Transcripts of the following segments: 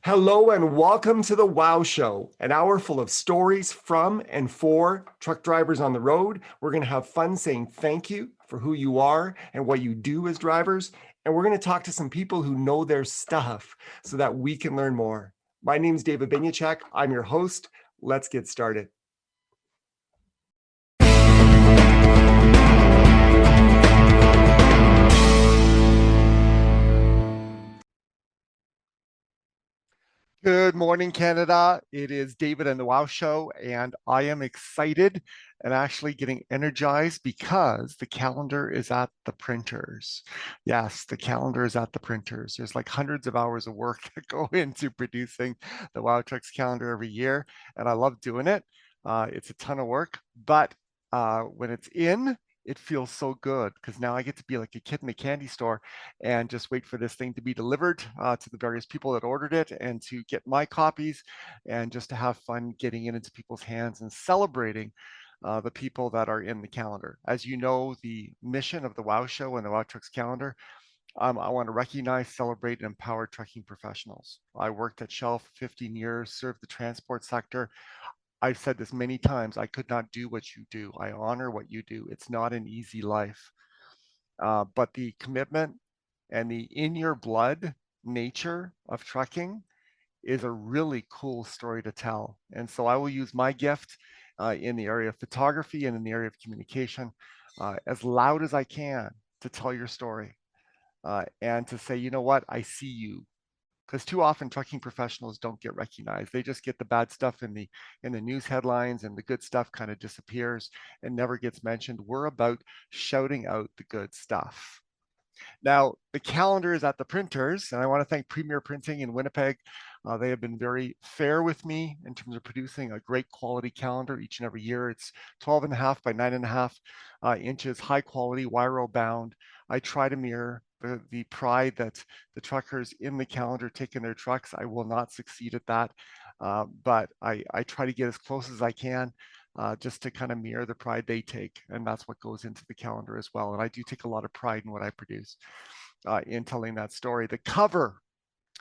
Hello and welcome to the Wow Show, an hour full of stories from and for truck drivers on the road. We're going to have fun saying thank you for who you are and what you do as drivers. And we're going to talk to some people who know their stuff so that we can learn more. My name is David Binyachek. I'm your host. Let's get started. Good morning, Canada. It is David and the Wow Show, and I am excited and actually getting energized because the calendar is at the printers. Yes, the calendar is at the printers. There's like hundreds of hours of work that go into producing the WowTrucks calendar every year, and I love doing it. It's a ton of work, but when it's in, it feels so good because now I get to be like a kid in a candy store and just wait for this thing to be delivered to the various people that ordered it and to get my copies and just to have fun getting it into people's hands and celebrating the people that are in the calendar. As you know, the mission of the Wow Show and the WowTrucks calendar, I want to recognize, celebrate, and empower trucking professionals. I worked at Shell for 15 years, served the transport sector. I've said this many times, I could not do what you do. I honor what you do. It's not an easy life. But the commitment and the in your blood nature of trucking is a really cool story to tell. And so I will use my gift in the area of photography and in the area of communication as loud as I can to tell your story and to say, you know what, I see you. Because too often trucking professionals don't get recognized. They just get the bad stuff in the news headlines, and the good stuff kind of disappears and never gets mentioned. We're about shouting out the good stuff. Now, the calendar is at the printers, and I want to thank Premier Printing in Winnipeg. They have been very fair with me in terms of producing a great quality calendar each and every year. It's 12.5 by 9.5 inches, high quality, wire bound. I try to mirror the pride that the truckers in the calendar take in their trucks. I will not succeed at that, but I try to get as close as I can. Just to kind of mirror the pride they take. And that's what goes into the calendar as well. And I do take a lot of pride in what I produce in telling that story. The cover,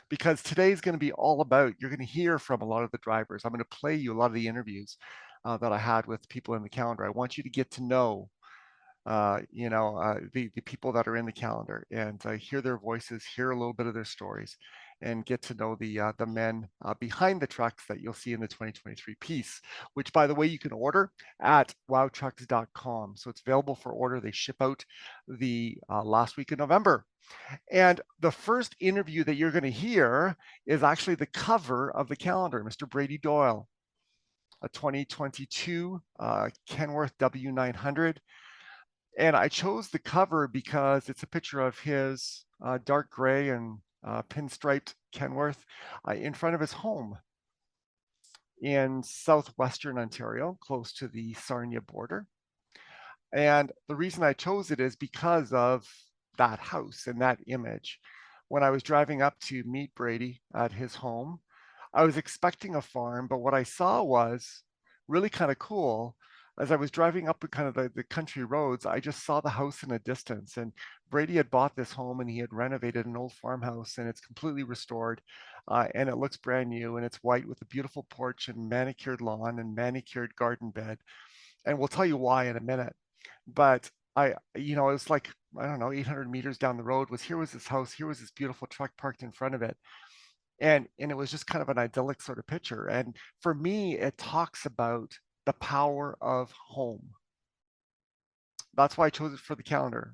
because today is going to be all about, you're going to hear from a lot of the drivers. I'm going to play you a lot of the interviews that I had with people in the calendar. I want you to get to know the people that are in the calendar and hear their voices, hear a little bit of their stories, and get to know the men behind the trucks that you'll see in the 2023 piece, which, by the way, you can order at wowtrucks.com. So it's available for order. They ship out the last week of November. And the first interview that you're going to hear is actually the cover of the calendar, Mr. Brady Doyle, a 2022 Kenworth W900. And I chose the cover because it's a picture of his dark gray and pinstriped Kenworth in front of his home in southwestern Ontario, close to the Sarnia border. And the reason I chose it is because of that house and that image. When I was driving up to meet Brady at his home, I was expecting a farm, but what I saw was really kind of cool. As I was driving up kind of the country roads, I just saw the house in a distance. And Brady had bought this home and he had renovated an old farmhouse, and it's completely restored. And it looks brand new, and it's white with a beautiful porch and manicured lawn and manicured garden bed. And we'll tell you why in a minute. But it was like, I don't know, 800 meters down the road was this house, here was this beautiful truck parked in front of it. And it was just kind of an idyllic sort of picture. And for me, it talks about the power of home. That's why I chose it for the calendar.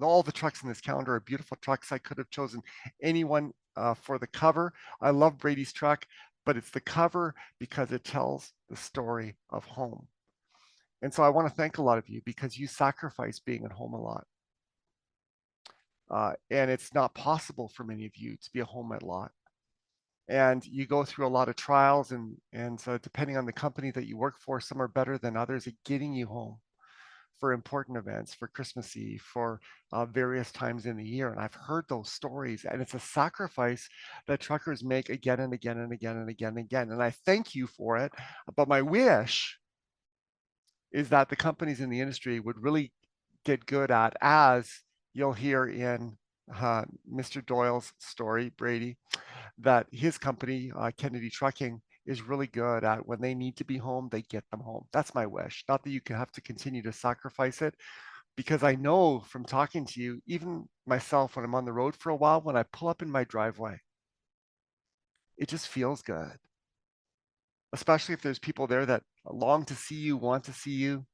All the trucks in this calendar are beautiful trucks. I could have chosen anyone for the cover. I love Brady's truck, but it's the cover because it tells the story of home. And so I want to thank a lot of you because you sacrifice being at home a lot. And it's not possible for many of you to be at home a lot. And you go through a lot of trials, and so depending on the company that you work for, some are better than others at getting you home for important events, for Christmas Eve, for various times in the year. And I've heard those stories, and it's a sacrifice that truckers make again and again and again and again and again. And I thank you for it. But my wish is that the companies in the industry would really get good at, as you'll hear in Mr. Doyle's story, Brady, that his company, Kennedy Trucking, is really good at when they need to be home, they get them home. That's my wish. Not that you can have to continue to sacrifice it, because I know from talking to you, even myself, when I'm on the road for a while, when I pull up in my driveway, it just feels good, especially if there's people there that long to see you, want to see you.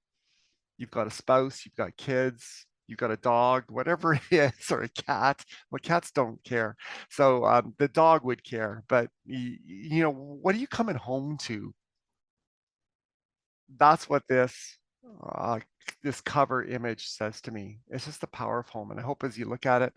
You've got a spouse, you've got kids, you've got a dog, whatever it is, or a cat. Well, cats don't care. So the dog would care. But, what are you coming home to? That's what uh, this cover image says to me. It's just the power of home. And I hope as you look at it,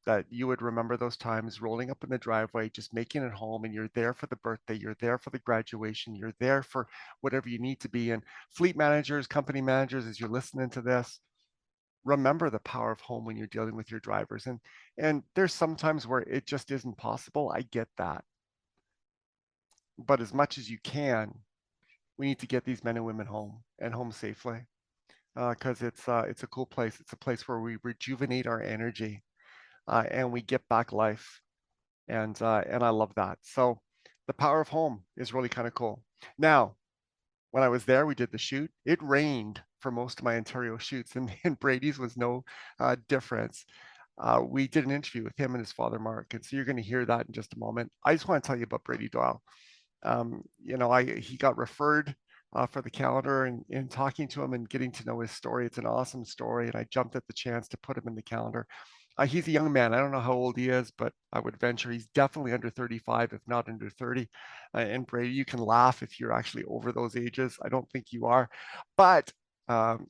that you would remember those times rolling up in the driveway, just making it home, and you're there for the birthday, you're there for the graduation, you're there for whatever you need to be. And fleet managers, company managers, as you're listening to this, remember the power of home when you're dealing with your drivers. And there's sometimes where it just isn't possible. I get that. But as much as you can, we need to get these men and women home and home safely, because it's a cool place. It's a place where we rejuvenate our energy, and we get back life. And I love that. So the power of home is really kind of cool. Now, when I was there, we did the shoot. It rained for most of my Ontario shoots, and Brady's was no difference. We did an interview with him and his father, Mark, and so you're going to hear that in just a moment. I just want to tell you about Brady Doyle. He got referred for the calendar, and in talking to him and getting to know his story, it's an awesome story, and I jumped at the chance to put him in the calendar. He's a young man. I don't know how old he is, but I would venture he's definitely under 35, if not under 30. And Brady, you can laugh if you're actually over those ages. I don't think you are, but um,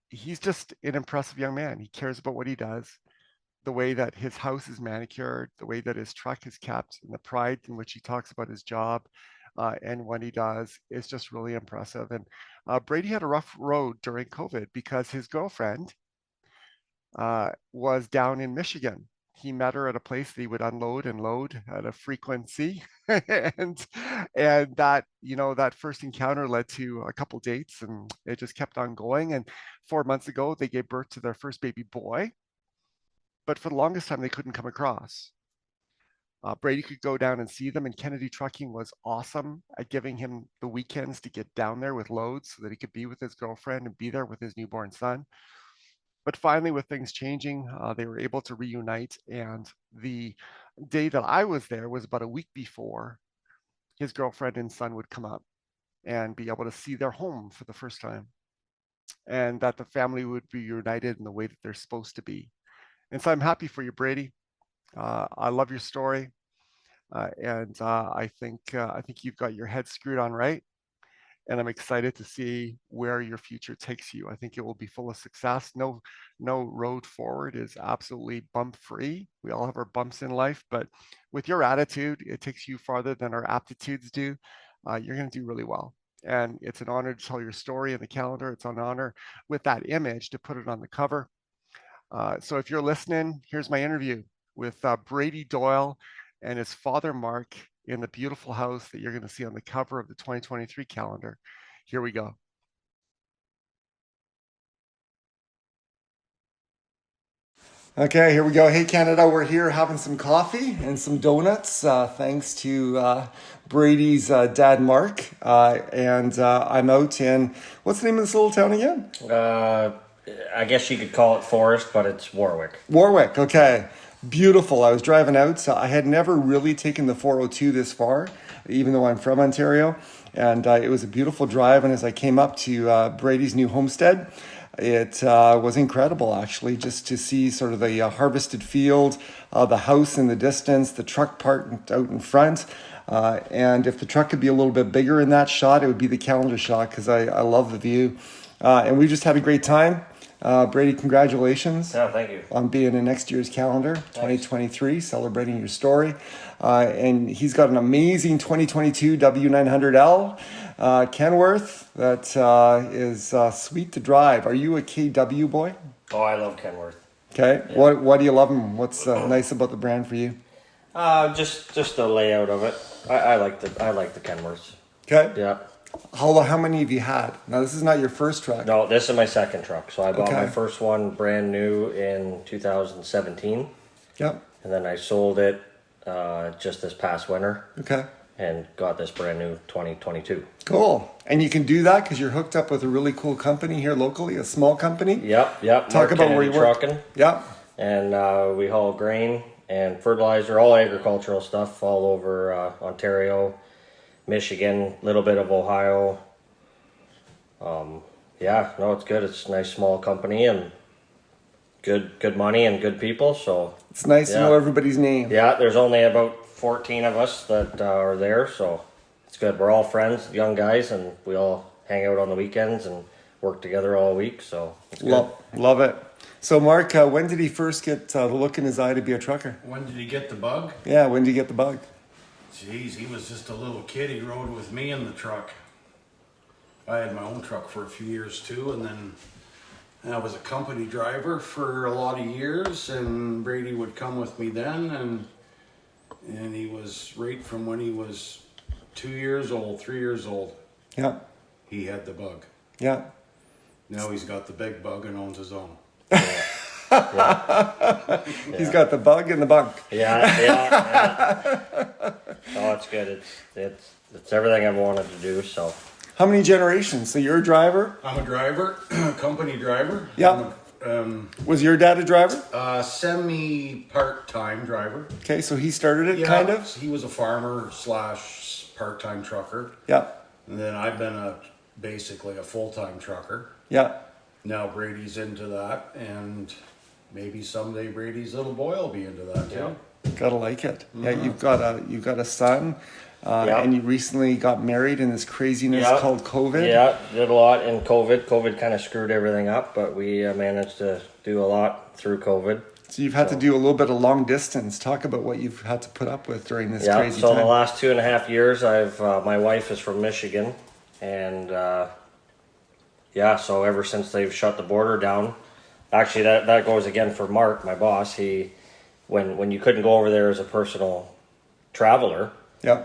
he's just an impressive young man. He cares about what he does, the way that his house is manicured, the way that his truck is kept, and the pride in which he talks about his job and what he does is just really impressive. And Brady had a rough road during COVID because his girlfriend was down in Michigan. He met her at a place that he would unload and load at a frequency, and that first encounter led to a couple dates, and it just kept on going. And 4 months ago, they gave birth to their first baby boy, but for the longest time, they couldn't come across. Brady could go down and see them, and Kennedy Trucking was awesome at giving him the weekends to get down there with loads so that he could be with his girlfriend and be there with his newborn son. But finally, with things changing, they were able to reunite. And the day that I was there was about a week before his girlfriend and son would come up and be able to see their home for the first time, and that the family would be united in the way that they're supposed to be. And so I'm happy for you, Brady. I love your story, and I think you've got your head screwed on right, and I'm excited to see where your future takes you. I think it will be full of success. No road forward is absolutely bump free. We all have our bumps in life, but with your attitude, it takes you farther than our aptitudes do. You're going to do really well. And it's an honor to tell your story in the calendar. It's an honor with that image to put it on the cover. So if you're listening, here's my interview with Brady Doyle and his father, Mark, in the beautiful house that you're going to see on the cover of the 2023 calendar. Here we go. Okay, here we go. Hey, Canada, we're here having some coffee and some donuts, thanks to Brady's dad, Mark. And I'm out in, what's the name of this little town again? I guess you could call it Forest, but it's Warwick. Warwick, okay. Beautiful. I was driving out, so I had never really taken the 402 this far, even though I'm from Ontario. And it was a beautiful drive. And as I came up to Brady's new homestead, it was incredible, actually, just to see sort of the harvested field, the house in the distance, the truck parked out in front. And if the truck could be a little bit bigger in that shot, it would be the calendar shot, because I love the view. And we just had a great time. Brady, congratulations. Oh, thank you. On being in next year's calendar, Thanks. 2023, celebrating your story. And he's got an amazing 2022 W900L Kenworth that is sweet to drive. Are you a KW boy? Oh, I love Kenworth. Okay. Yeah. What do you love him? What's nice about the brand for you? Just the layout of it. I like the Kenworths. Okay. Yeah. How many have you had? Now, this is not your first truck. No, this is my second truck. So I bought my Okay. first one brand new in 2017, Yep. and then I sold it just this past winter Okay. and got this brand new 2022. Cool. And you can do that because you're hooked up with a really cool company here locally, a small company. Yep. Talk Mark about where you work. Trucking. Yep. And we haul grain and fertilizer, all agricultural stuff all over Ontario, Michigan, a little bit of Ohio. Yeah, no, it's good. It's a nice small company and good money and good people. So It's nice to know everybody's name. yeah, there's only about 14 of us that are there, so it's good. We're all friends, young guys, and we all hang out on the weekends and work together all week. So it's good. Love it. So Mark, when did he first get the look in his eye to be a trucker? When did he get the bug? Yeah, when did you get the bug? Jeez, he was just a little kid. He rode with me in the truck. I had my own truck for a few years too, and then I was a company driver for a lot of years, and Brady would come with me then, and he was right from when he was 2 years old, 3 years old. Yeah. He had the bug. Yeah. Now he's got the big bug and owns his own. He's got the bug and the bunk. Yeah. Oh, it's good. It's everything I've wanted to do. So How many generations? So you're a driver? I'm a driver, company driver. Yeah. I'm Was your dad a driver? a semi-part-time driver. Okay, so he started it, Yeah, kind of? He was a farmer / part-time trucker. Yeah. And then I've been basically a full-time trucker. Yeah. Now Brady's into that, and maybe someday Brady's little boy will be into that too. Gotta like it. Yeah, you've got a son, Yeah. and you recently got married in this craziness Yeah. called COVID. yeah, did a lot in COVID. COVID kind of screwed everything up, but we managed to do a lot through COVID. So you've had to do a little bit of long distance. Talk about what you've had to put up with during this Yeah. crazy So in time. the last 2.5 years, I've my wife is from Michigan, and yeah, so ever since they've shut the border down, actually that goes again for Mark, my boss. He when you couldn't go over there as a personal traveler, Yeah.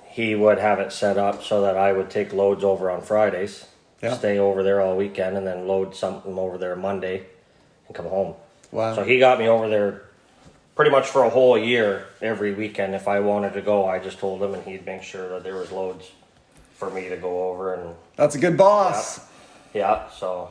he would have it set up so that I would take loads over on Fridays, Yeah. stay over there all weekend, and then load something over there Monday and come home. Wow. So he got me over there pretty much for a whole year every weekend. If I wanted to go, I just told him, and he'd make sure that there was loads for me to go over. And That's a good boss. yeah, so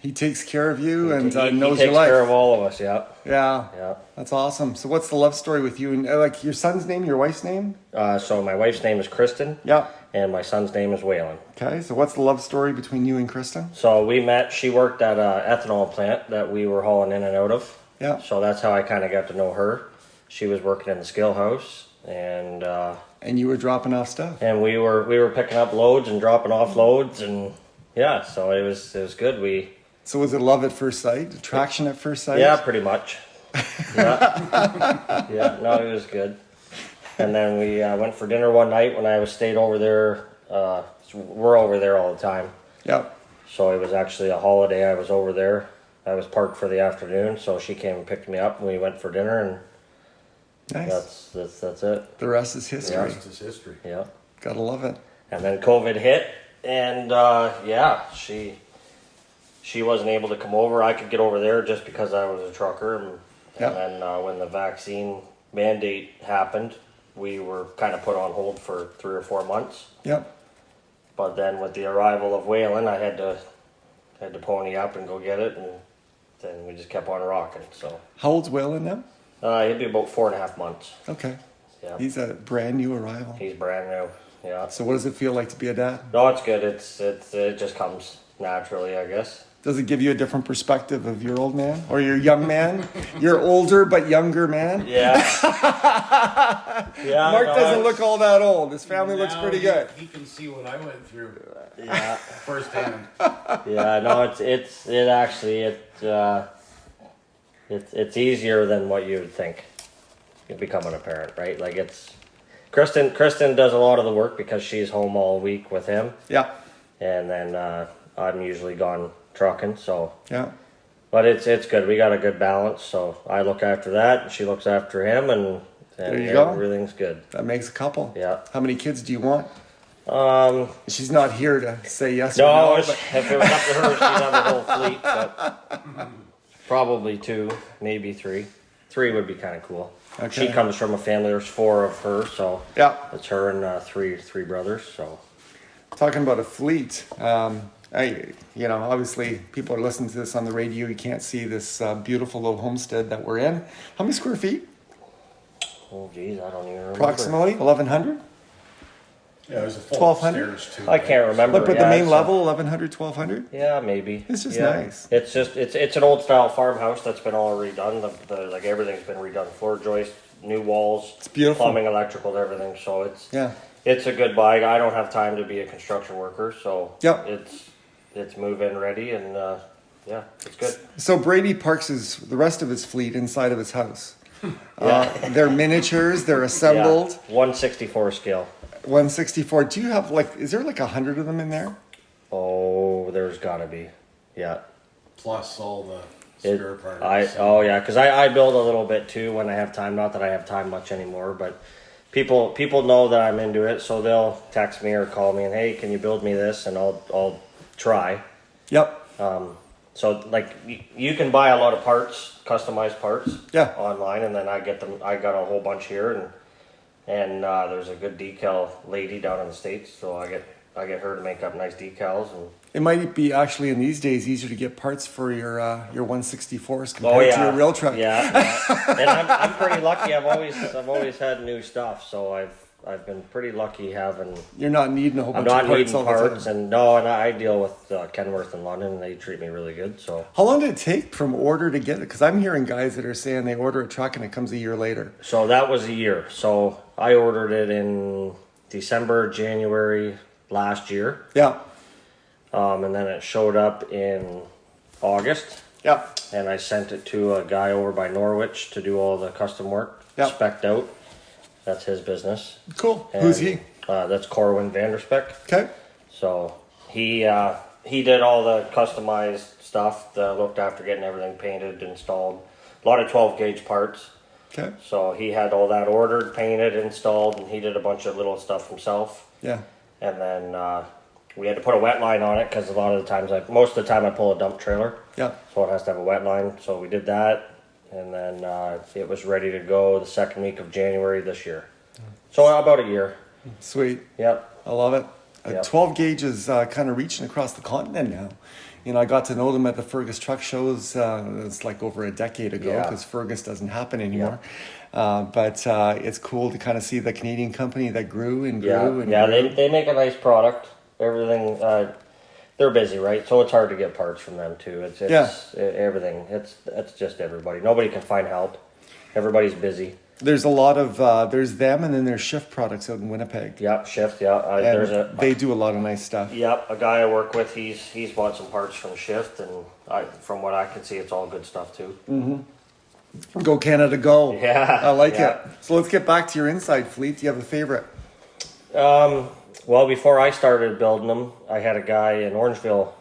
He takes care of you and he knows takes your life. care of all of us. Yeah, Yeah. yeah. That's awesome. So what's the love story with you and like your son's name, your wife's name? So my wife's name is Kristen, Yeah. and my son's name is Waylon. Okay. So what's the love story between you and Kristen? So we met. She worked at an ethanol plant that we were hauling in and out of. Yeah. So that's how I kind of got to know her. She was working in the skill house, and And you were dropping off stuff. we were picking up loads and dropping off loads, and yeah, so it was good. So was it love at first sight? Attraction at first sight? Yeah, pretty much. Yeah, yeah. No, it was good. And then we went for dinner one night when I stayed over there. We're over there all the time, Yeah. so it was actually a holiday. I was over there. I was parked for the afternoon, so she came and picked me up, and we went for dinner, and Nice. that's it. The rest is history. The rest is history. Yeah. Gotta love it. And then COVID hit, and yeah, she wasn't able to come over. I could get over there just because I was a trucker, and Yeah. then when the vaccine mandate happened, we were kind of put on hold for 3 or 4 months. Yeah. But then with the arrival of Waylon, I had to pony up and go get it, and then we just kept on rocking. So How old's Waylon now? he'd be about 4.5 months. Okay. Yeah, He's a brand new arrival. he's brand new. Yeah. So what does it feel like to be a dad? No, it's good. It just comes naturally, I guess. Does it give you a different perspective of your old man or your young man? Your older but younger man? Yeah. Yeah. Mark no, doesn't it's- look all that old. His family looks Now pretty he- good. He can see what I went through Yeah. firsthand. Yeah. No, it's easier than what you would think. Becoming a parent, right? Like Kristen does a lot of the work because she's home all week with him, Yeah. and then I'm usually gone trucking. So, Yeah. but it's good. We got a good balance. So I look after that, and she looks after him, and There you go. everything's good. That makes a couple. Yeah. How many kids do you want? Um. She's not here to say yes No, or no. if it was up to her, she'd have a whole fleet, but probably 2, maybe 3. 3 would be kind of cool. She comes from a family. There's 4 of her, so Yeah. it's her and three brothers. So Talking about a fleet, obviously people are listening to this on the radio. You can't see this beautiful little homestead that we're in. How many square feet? oh geez, I don't even remember. Approximately 1,100. Yeah, there's a full 1200? upstairs too. I can't remember. Like, but yeah, the main it's level, 1,100, 1,200. Yeah, maybe. It's just yeah. nice. It's just it's an old style farmhouse that's been all redone. The like everything's been redone. Floor joist, new walls. It's beautiful. Plumbing, electrical, everything. So Yeah. it's a good buy. I don't have time to be a construction worker, so Yep. it's move in ready, and yeah, it's good. So Brady parks the rest of his fleet inside of his house. Yeah. They're miniatures. They're assembled. Yeah, 1/64 scale. 164. Do you have is there like 100 of them in there? Oh, there's gotta be. Yeah. Plus all the spare parts. Because I build a little bit too when I have time. Not that I have time much anymore, but people know that I'm into it, so they'll text me or call me and, hey, can you build me this? And I'll try. Yep. So like you can buy a lot of parts, customized parts, Yeah. online, and then I get them. I got a whole bunch here, and there's a good decal lady down in the States, so I get her to make up nice decals. And It might be actually in these days easier to get parts for your 164s compared to your real truck. Yeah, and I'm pretty lucky. I've always had new stuff, so I've been pretty lucky having. You're not needing a whole I'm bunch not of parts needing all the parts, time. and I deal with Kenworth in London, and they treat me really good. So How long did it take from order to get it? Because I'm hearing guys that are saying they order a truck and it comes a year later. so that was a year. So I ordered it in December, January last year. Yeah. And then it showed up in August, Yeah. and I sent it to a guy over by Norwich to do all the custom work, Yeah. spec'd out. That's his business. Cool. And, Who's he? That's Corwin Vanderspec. Okay. So he did all the customized stuff, looked after getting everything painted, installed. A lot of 12 gauge parts. Okay. So he had all that ordered, painted, installed, and he did a bunch of little stuff himself. Yeah. And then we had to put a wet line on it because a lot of the times, most of the time, I pull a dump trailer, Yeah. so it has to have a wet line. So we did that, and then it was ready to go the second week of January this year. So about a year. Sweet. Yep. I love it. Yep. 12 gauge is kind of reaching across the continent now. I got to know them at the Fergus truck shows. It's like over a decade ago Yeah. because Fergus doesn't happen anymore. But it's cool to kind of see the Canadian company that grew and grew. Yeah. And Yeah. grew. They make a nice product. Everything. They're busy, right? So it's hard to get parts from them too. It's everything. It's just everybody. Nobody can find help. Everybody's busy. There's a lot of there's them and then there's Shift products out in Winnipeg. Yep. Shift. Yeah. And they do a lot of nice stuff. Yep, a guy I work with, he's bought some parts from Shift, and from what I can see, it's all good stuff too. Go Canada, go! Yeah, I like yeah. it. So let's get back to your inside fleet. Do you have a favorite? Well, before I started building them, I had a guy in Orangeville.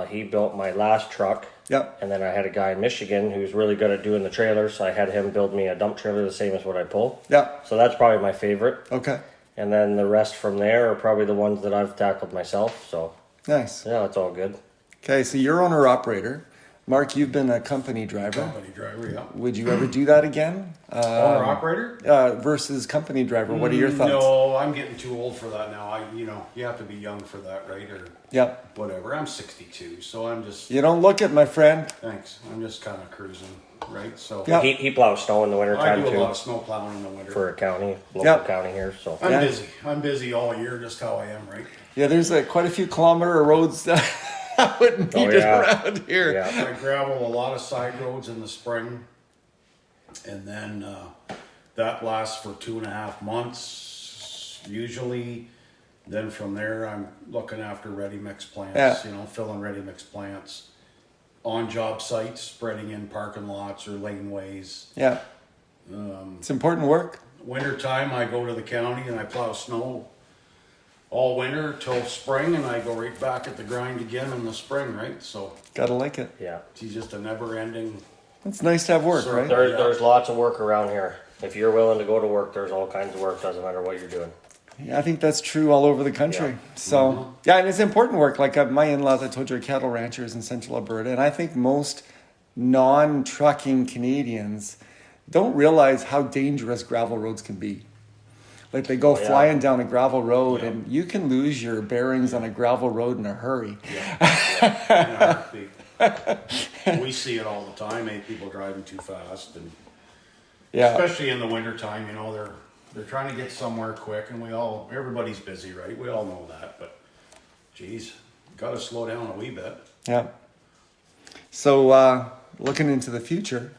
He built my last truck. Yep. And then I had a guy in Michigan who's really good at doing the trailers, so I had him build me a dump trailer the same as what I pull. Yep. So that's probably my favorite. Okay. And then the rest from there are probably the ones that I've tackled myself. So Nice. yeah, it's all good. Okay, so you're owner operator. Mark, you've been a company driver. Company driver, yeah. Would you ever do that again? Owner operator? Versus company driver. What are your thoughts? No, I'm getting too old for that now. You have to be young for that, right? Or Yep. whatever. I'm 62, so I'm just. You don't look it, my friend. Thanks. I'm just kind of cruising, right? So Yeah. He plows snow in the I wintertime do a lot too of snow plowing in the winter. for a county, local Yeah. county here. So I'm Yeah. busy. I'm busy all year, just how I am, right? Yeah, there's quite a few kilometer roads that I wouldn't need it around here. Yeah. I gravel a lot of side roads in the spring, and then that lasts for 2.5 months usually. Then from there, I'm looking after ready mix plants. Yeah. Filling ready mix plants on job sites, spreading in parking lots or laneways. Yeah. It's important work. Wintertime, I go to the county and I plow snow all winter till spring, and I go right back at the grind again in the spring, right? So Gotta like it. yeah. it's just a never-ending. It's nice to have work, So right? There's lots of work around here. If you're willing to go to work, there's all kinds of work. Doesn't matter what you're doing. Yeah, I think that's true all over the country. Yeah. So, yeah, and it's important work. Like my in-laws, I told you, are cattle ranchers in central Alberta. And I think most non-trucking Canadians, don't realize how dangerous gravel roads can be. Like they go Oh, yeah. flying down a gravel road, Yeah. and you can lose your bearings on a gravel road in a hurry. In a heartbeat. We see it all the time, people driving too fast, and Yeah, especially in the wintertime, you know, they're trying to get somewhere quick, and everybody's busy, right? We all know that, but geez, got to slow down a wee bit. yeah. So looking into the future,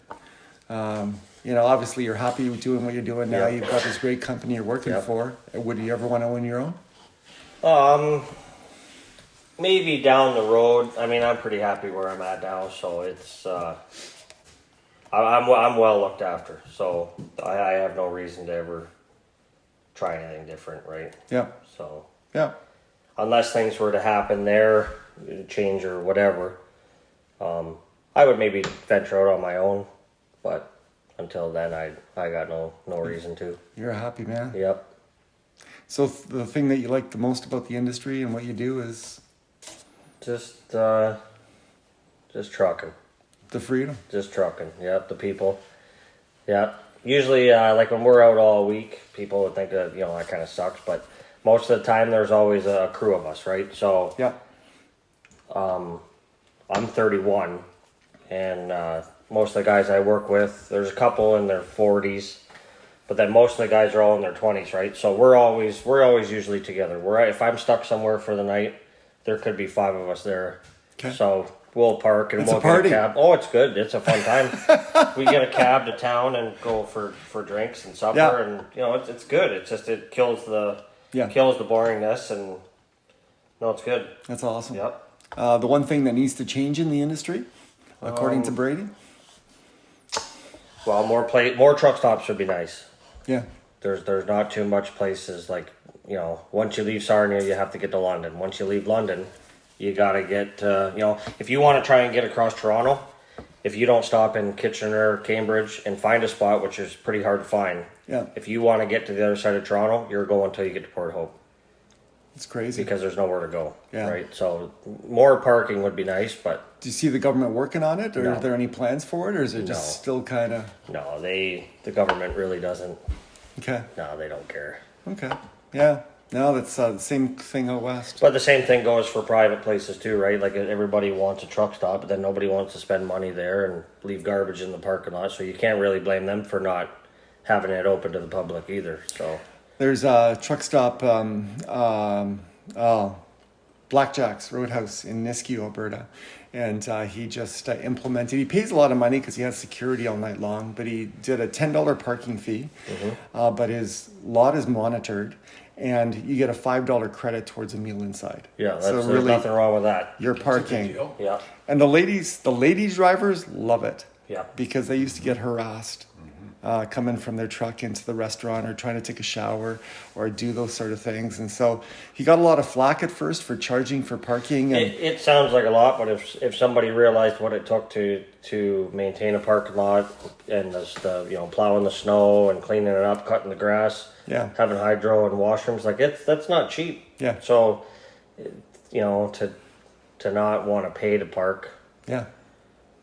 you know, obviously you're happy with doing what you're doing now. Yeah. You've got this great company you're working Yeah. for. Would you ever want to own your own? Maybe down the road. I mean, I'm pretty happy where I'm at now, so it's I'm well looked after. So I have no reason to ever try anything different, right? Yeah, So yeah. unless things were to happen there, change or whatever, I would maybe venture out on my own. But until then, I got no reason to. You're a happy man. Yep. So the thing that you like the most about the industry and what you do is Just trucking. the freedom. Just trucking. Yep. The people. Yep. Usually, like when we're out all week, people would think that, you know, that kind of sucks. But most of the time, there's always a crew of us, right? So Yeah, I'm 31, and most of the guys I work with, there's a couple in their 40s, but then most of the guys are all in their 20s, right? So we're always usually together. If I'm stuck somewhere for the night, there could be 5 of us there. Okay. So we'll park and It's a we'll party. get a cab. Oh, it's good. It's a fun time. We get a cab to town and go for drinks and supper, Yeah. and you know it's good. It's just it kills the boringness, and no, it's good. that's awesome. Yep. The one thing that needs to change in the industry, according to Brady. Well, more truck stops would be nice. Yeah, There's not too much places like, you know, once you leave Sarnia, you have to get to London. Once you leave London, you got to get, you know, if you want to try and get across Toronto, if you don't stop in Kitchener, Cambridge, and find a spot, which is pretty hard to find, yeah, if you want to get to the other side of Toronto, you're going until you get to Port Hope it's crazy. because there's nowhere to go, Yeah. right? So more parking would be nice, but Do you see the government working on it, or No. are there any plans for it, or is it just No. still kind of no, the government really doesn't, okay? no, they don't care. Okay, yeah. No, that's the same thing out west. But the same thing goes for private places too, right? Like everybody wants a truck stop, but then nobody wants to spend money there and leave garbage in the parking lot. So you can't really blame them for not having it open to the public either. So There's a truck stop, Blackjack's Roadhouse in Nisku, Alberta. And he just implemented, he pays a lot of money because he has security all night long, but he did a $10 parking fee. But his lot is monitored, and you get a $5 credit towards a meal inside. yeah, so there's really nothing wrong with that. you're It's a good parking. deal. Yeah, And the ladies drivers love it. Yeah. Because they used to get harassed coming from their truck into the restaurant or trying to take a shower or do those sort of things. And so he got a lot of flack at first for charging for parking. And it sounds like a lot, but if somebody realized what it took to maintain a parking lot and the you know, plowing the snow and cleaning it up, cutting the grass, Yeah. having hydro and washrooms, like that's not cheap. Yeah. So, you know, to not want to pay to park, yeah,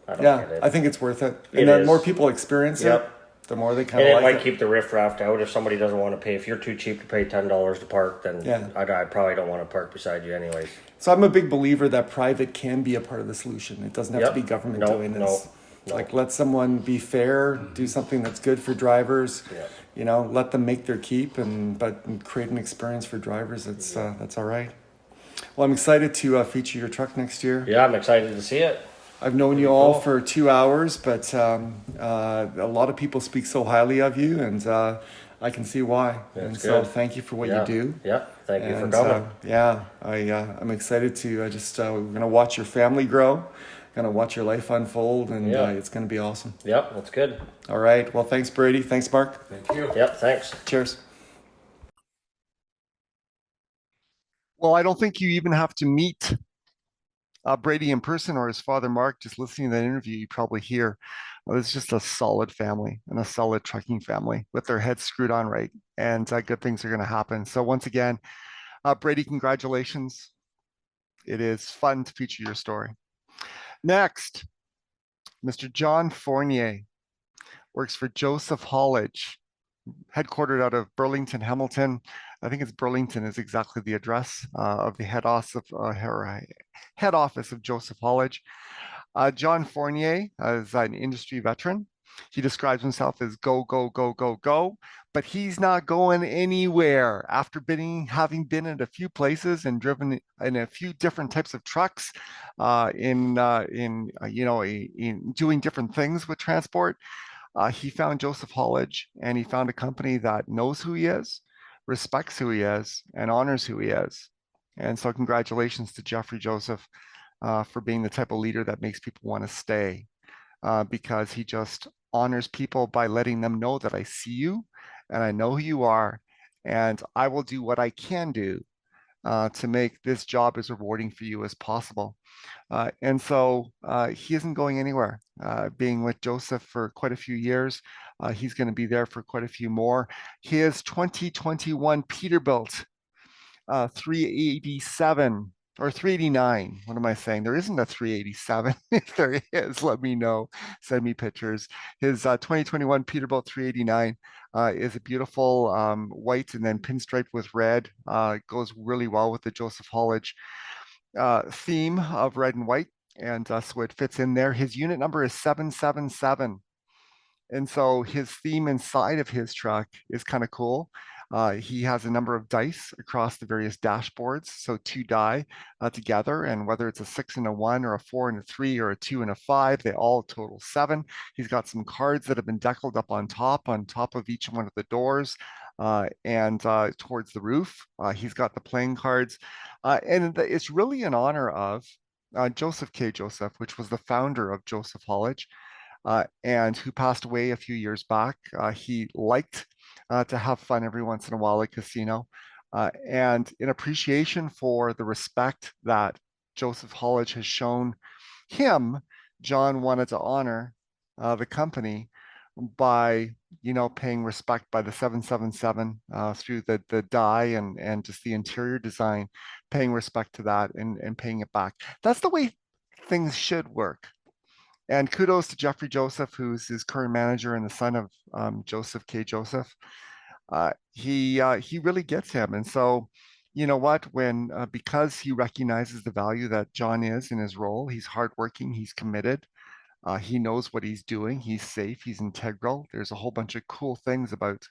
I don't yeah, get it. I think it's worth it. It And then is. more people experience it, Yep. the more they kind And of it like might it. keep the riffraff out. If somebody doesn't want to pay, if you're too cheap to pay $10 to park, then Yeah. I probably don't want to park beside you anyways. So I'm a big believer that private can be a part of the solution. It doesn't have Yep. to be government No, doing this. no. Like let someone be fair, do something that's good for drivers. Yeah. You know, let them make their keep, but create an experience for drivers. That's all right. Well, I'm excited to feature your truck next year. Yeah, I'm excited to see it. I've known you all cool. for 2 hours, but a lot of people speak so highly of you, and I can see why. And That's so good. thank you for what Yeah. you do. Yeah, thank you for And, coming. I'm excited to we're gonna watch your family grow, gonna watch your life unfold, and Yeah. it's gonna be awesome. Yep, that's good. All right. Well, thanks, Brady. Thanks, Mark. Thank you. Yep, thanks. Cheers. Well, I don't think you even have to meet Brady in person or his father, Mark. Just listening to that interview, you probably hear it's just a solid family and a solid trucking family with their heads screwed on right. And good things are going to happen. So once again, Brady, congratulations. It is fun to feature your story. Next, Mr. John Fournier. works for Joseph Hollage, headquartered out of Burlington, Hamilton. I think it's Burlington is exactly the address of the head office of Joseph Hollage. John Fournier is an industry veteran. He describes himself as go, go, go, go, go, but he's not going anywhere. After having been in a few places and driven in a few different types of trucks, in doing different things with transport, he found Joseph Hollage, and he found a company that knows who he is, respects who he is, and honors who he is. And so, congratulations to Jeffrey Joseph for being the type of leader that makes people want to stay, because he just honors people by letting them know that I see you and I know who you are, and I will do what I can do to make this job as rewarding for you as possible. And so he isn't going anywhere. Being with Joseph for quite a few years, he's going to be there for quite a few more. His 2021 Peterbilt 387 or 389. What am I saying? There isn't a 387. If there is, let me know. Send me pictures. His 2021 Peterbilt 389 is a beautiful white and then pinstriped with red. It goes really well with the Joseph Hollage theme of red and white. And so it fits in there. His unit number is 777. And so his theme inside of his truck is kind of cool. He has a number of dice across the various dashboards. So two die together, and whether it's a 6 and a 1 or a 4 and a 3 or a 2 and a 5, they all total 7. He's got some cards that have been deckled up on top of each one of the doors and towards the roof. He's got the playing cards. And it's really in honor of Joseph K. Joseph, which was the founder of Joseph Hollage, and who passed away a few years back. He liked to have fun every once in a while at casino. And in appreciation for the respect that Joseph Hollage has shown him, John wanted to honor the company by, paying respect by the 777 through the die and just the interior design, paying respect to that and paying it back. That's the way things should work. And kudos to Jeffrey Joseph, who's his current manager and the son of Joseph K. Joseph. He really gets him. And so, you know what? Because he recognizes the value that John is in his role, he's hardworking, he's committed, he knows what he's doing, he's safe, he's integral. There's a whole bunch of cool things about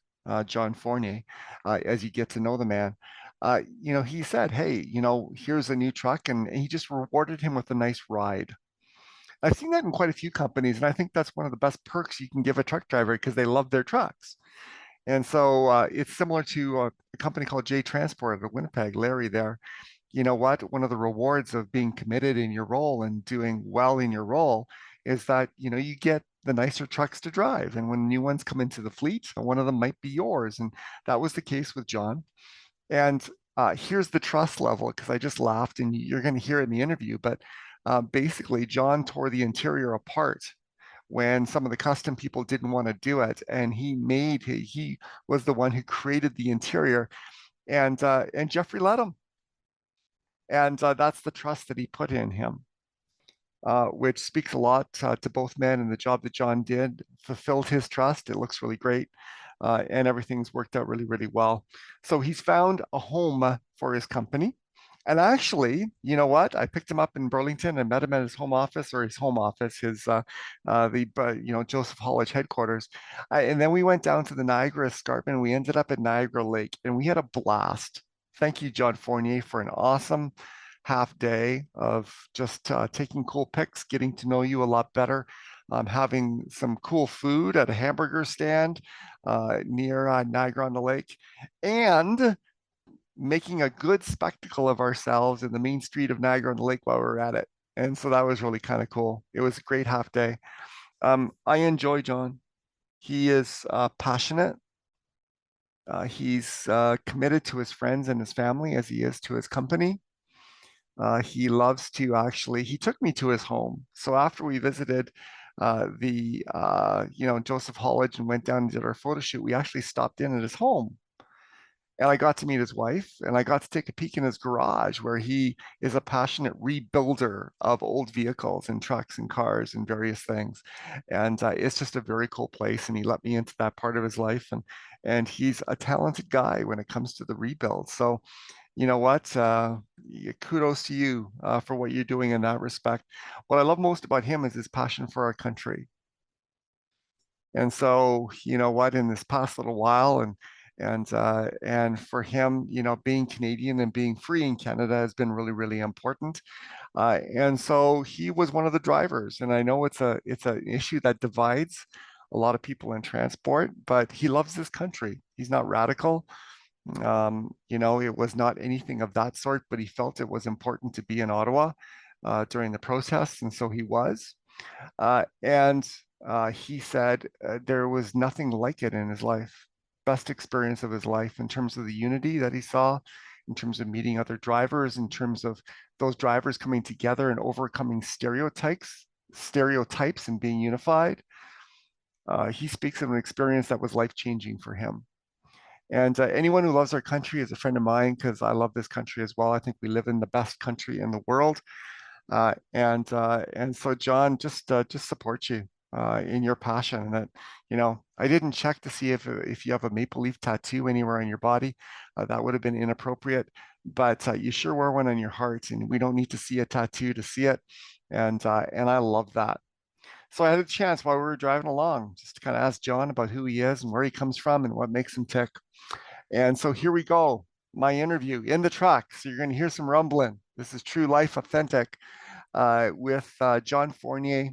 John Fournier as you get to know the man. He said, "Hey, here's a new truck," and he just rewarded him with a nice ride. I've seen that in quite a few companies, and I think that's one of the best perks you can give a truck driver because they love their trucks. And so it's similar to a company called J Transport out of Winnipeg, Larry there. You know what? One of the rewards of being committed in your role and doing well in your role is that, you get the nicer trucks to drive. And when new ones come into the fleet, one of them might be yours. And that was the case with John. And here's the trust level, because I just laughed and you're going to hear it in the interview, but basically, John tore the interior apart when some of the custom people didn't want to do it, and he was the one who created the interior, and Jeffrey let him, and that's the trust that he put in him, which speaks a lot to both men, and the job that John did fulfilled his trust. It looks really great. And everything's worked out really, really well. So he's found a home for his company. And actually, you know what? I picked him up in Burlington and met him at his home office, Joseph Hollage headquarters. And then we went down to the Niagara Escarpment. We ended up at Niagara Lake, and we had a blast. Thank you, John Fournier, for an awesome half day of just taking cool pics, getting to know you a lot better, having some cool food at a hamburger stand near Niagara on the Lake, and making a good spectacle of ourselves in the main street of Niagara on the Lake while we were at it. And so that was really kind of cool. It was a great half day. I enjoy John. He is passionate. He's committed to his friends and his family as he is to his company. He loves to he took me to his home. So after we visited Joseph Hollage and went down and did our photo shoot, we actually stopped in at his home. and I got to meet his wife, and I got to take a peek in his garage where he is a passionate rebuilder of old vehicles and trucks and cars and various things. And it's just a very cool place. And he let me into that part of his life, and he's a talented guy when it comes to the rebuild. So you know what? Kudos to you for what you're doing in that respect. What I love most about him is his passion for our country. And so, you know what, in this past little while, and for him, being Canadian and being free in Canada has been really, really important. And so he was one of the drivers. And I know it's an issue that divides a lot of people in transport, but he loves this country. He's not radical. It was not anything of that sort, but he felt it was important to be in Ottawa during the protests, and so he was. And he said there was nothing like it in his life. Best experience of his life in terms of the unity that he saw, in terms of meeting other drivers, in terms of those drivers coming together and overcoming stereotypes and being unified. He speaks of an experience that was life-changing for him. And anyone who loves our country is a friend of mine because I love this country as well. I think we live in the best country in the world. And so John, just support you in your passion. And that, I didn't check to see if you have a maple leaf tattoo anywhere on your body. That would have been inappropriate, but you sure wear one on your heart, and we don't need to see a tattoo to see it. And I love that. So I had a chance while we were driving along just to kind of ask John about who he is and where he comes from and what makes him tick. And so here we go, my interview in the truck. So you're going to hear some rumbling. This is true life, authentic, with John Fournier.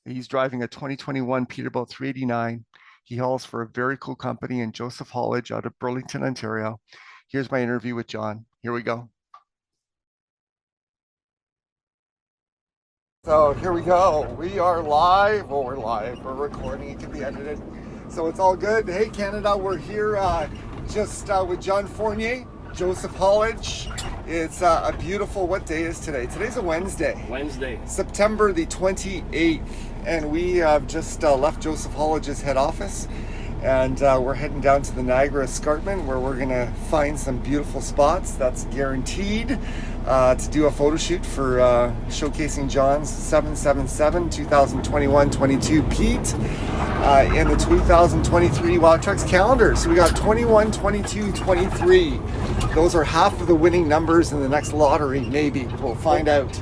He's driving a 2021 Peterbilt 389. He hauls for a very cool company in Joseph Haulage out of Burlington, Ontario. Here's my interview with John. Here we go. So here we go. We are live. Well, we're live. We're recording. It can be edited. So it's all good. Hey, Canada, we're here just with John Fournier, Joseph Haulage. It's a beautiful, what day is today? Today's a Wednesday. Wednesday. September the 28th. And we have just left Joseph Haulage's head office. And we're heading down to the Niagara Escarpment where we're going to find some beautiful spots. That's guaranteed to do a photo shoot for showcasing John's 777 2021-22 Pete in the 2023 WowTrucks Calendar. So we got 21, 22, 23. Those are half of the winning numbers in the next lottery, maybe. We'll find out.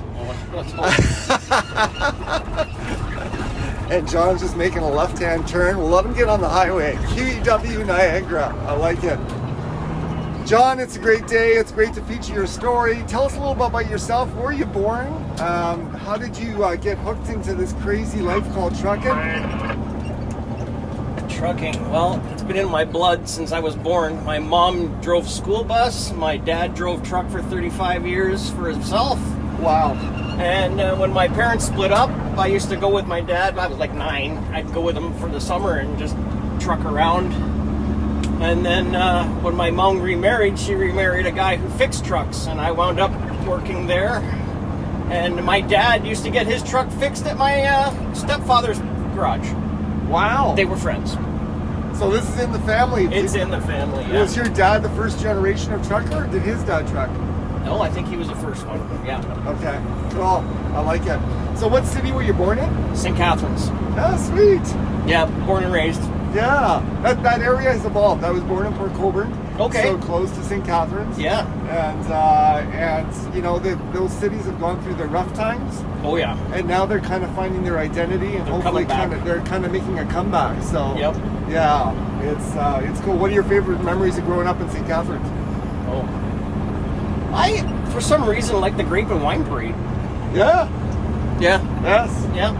And John's just making a left-hand turn. We'll let him get on the highway. QEW Niagara. I like it. John, it's a great day. It's great to feature your story. Tell us a little bit about yourself. Where were you born? How did you get hooked into this crazy life called trucking? Trucking. Well, it's been in my blood since I was born. My mom drove school bus. My dad drove truck for 35 years for himself. Wow. And when my parents split up, I used to go with my dad. I was like 9. I'd go with him for the summer and just truck around. And then when my mom remarried, she remarried a guy who fixed trucks, and I wound up working there. And my dad used to get his truck fixed at my stepfather's garage. Wow. They were friends. So this is in the family. It's in the family, yeah. Was your dad the first generation of trucker, or did his dad truck? No, I think he was the first one, yeah. Okay, cool. I like it. So what city were you born in? St. Catharines. Oh, sweet. Yeah, born and raised. Yeah, that area has evolved. I was born in Port Colborne. Okay. So close to St. Catharines. Yeah. And you know, those cities have gone through their rough times. Oh yeah. And now they're kind of finding their identity, and hopefully they're kind of making a comeback. So yep. Yeah, it's cool. What are your favorite memories of growing up in St. Catharines? Oh. I, for some reason, like the Grape and Wine Parade. Yeah. Yeah. Yes. Yeah.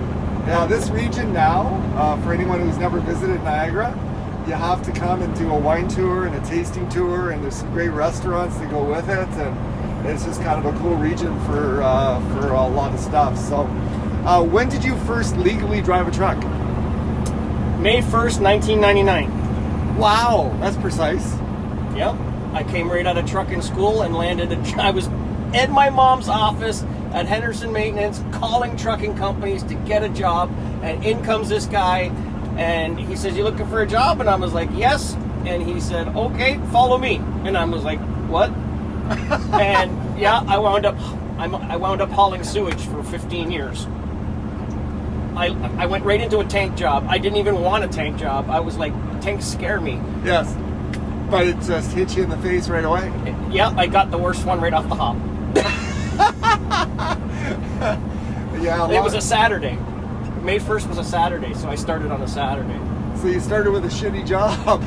Yeah, this region now, for anyone who's never visited Niagara, you have to come and do a wine tour and a tasting tour, and there's some great restaurants that go with it, and it's just kind of a cool region for a lot of stuff. So, when did you first legally drive a truck? May 1st, 1999. Wow, that's precise. Yep. I came right out of trucking school and landed I was in my mom's office at Henderson Maintenance calling trucking companies to get a job, and in comes this guy and he says, "You looking for a job?" And I was like, "Yes." and he said, "Okay, follow me." And I was like, "What?" And yeah, I wound up hauling sewage for 15 years. I went right into a tank job. I didn't even want a tank job. I was like, tanks scare me. Yes. But it just hit you in the face right away. Yeah, I got the worst one right off the hop. Yeah. It was a Saturday. May 1st was a Saturday, so I started on a Saturday. So you started with a shitty job.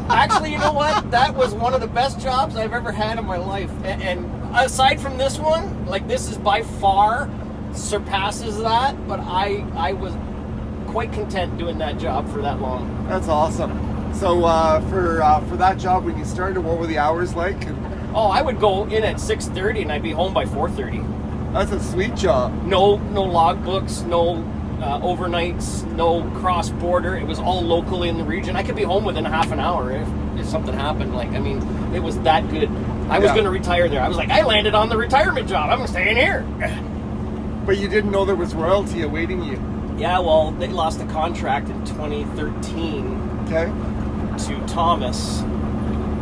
Actually, you know what? That was one of the best jobs I've ever had in my life. And aside from this one, like this is by far surpasses that, but I was quite content doing that job for that long. That's awesome. So for that job when you started, what were the hours like? Oh, I would go in at 6:30 and I'd be home by 4:30. That's a sweet job. No logbooks, no overnights, no cross border. It was all locally in the region. I could be home within half an hour if something happened. Like, I mean, it was that good. I was going to retire there. I was like, I landed on the retirement job. I'm staying here. But you didn't know there was royalty awaiting you. Yeah, well, they lost the contract in 2013 Okay. to Thomas,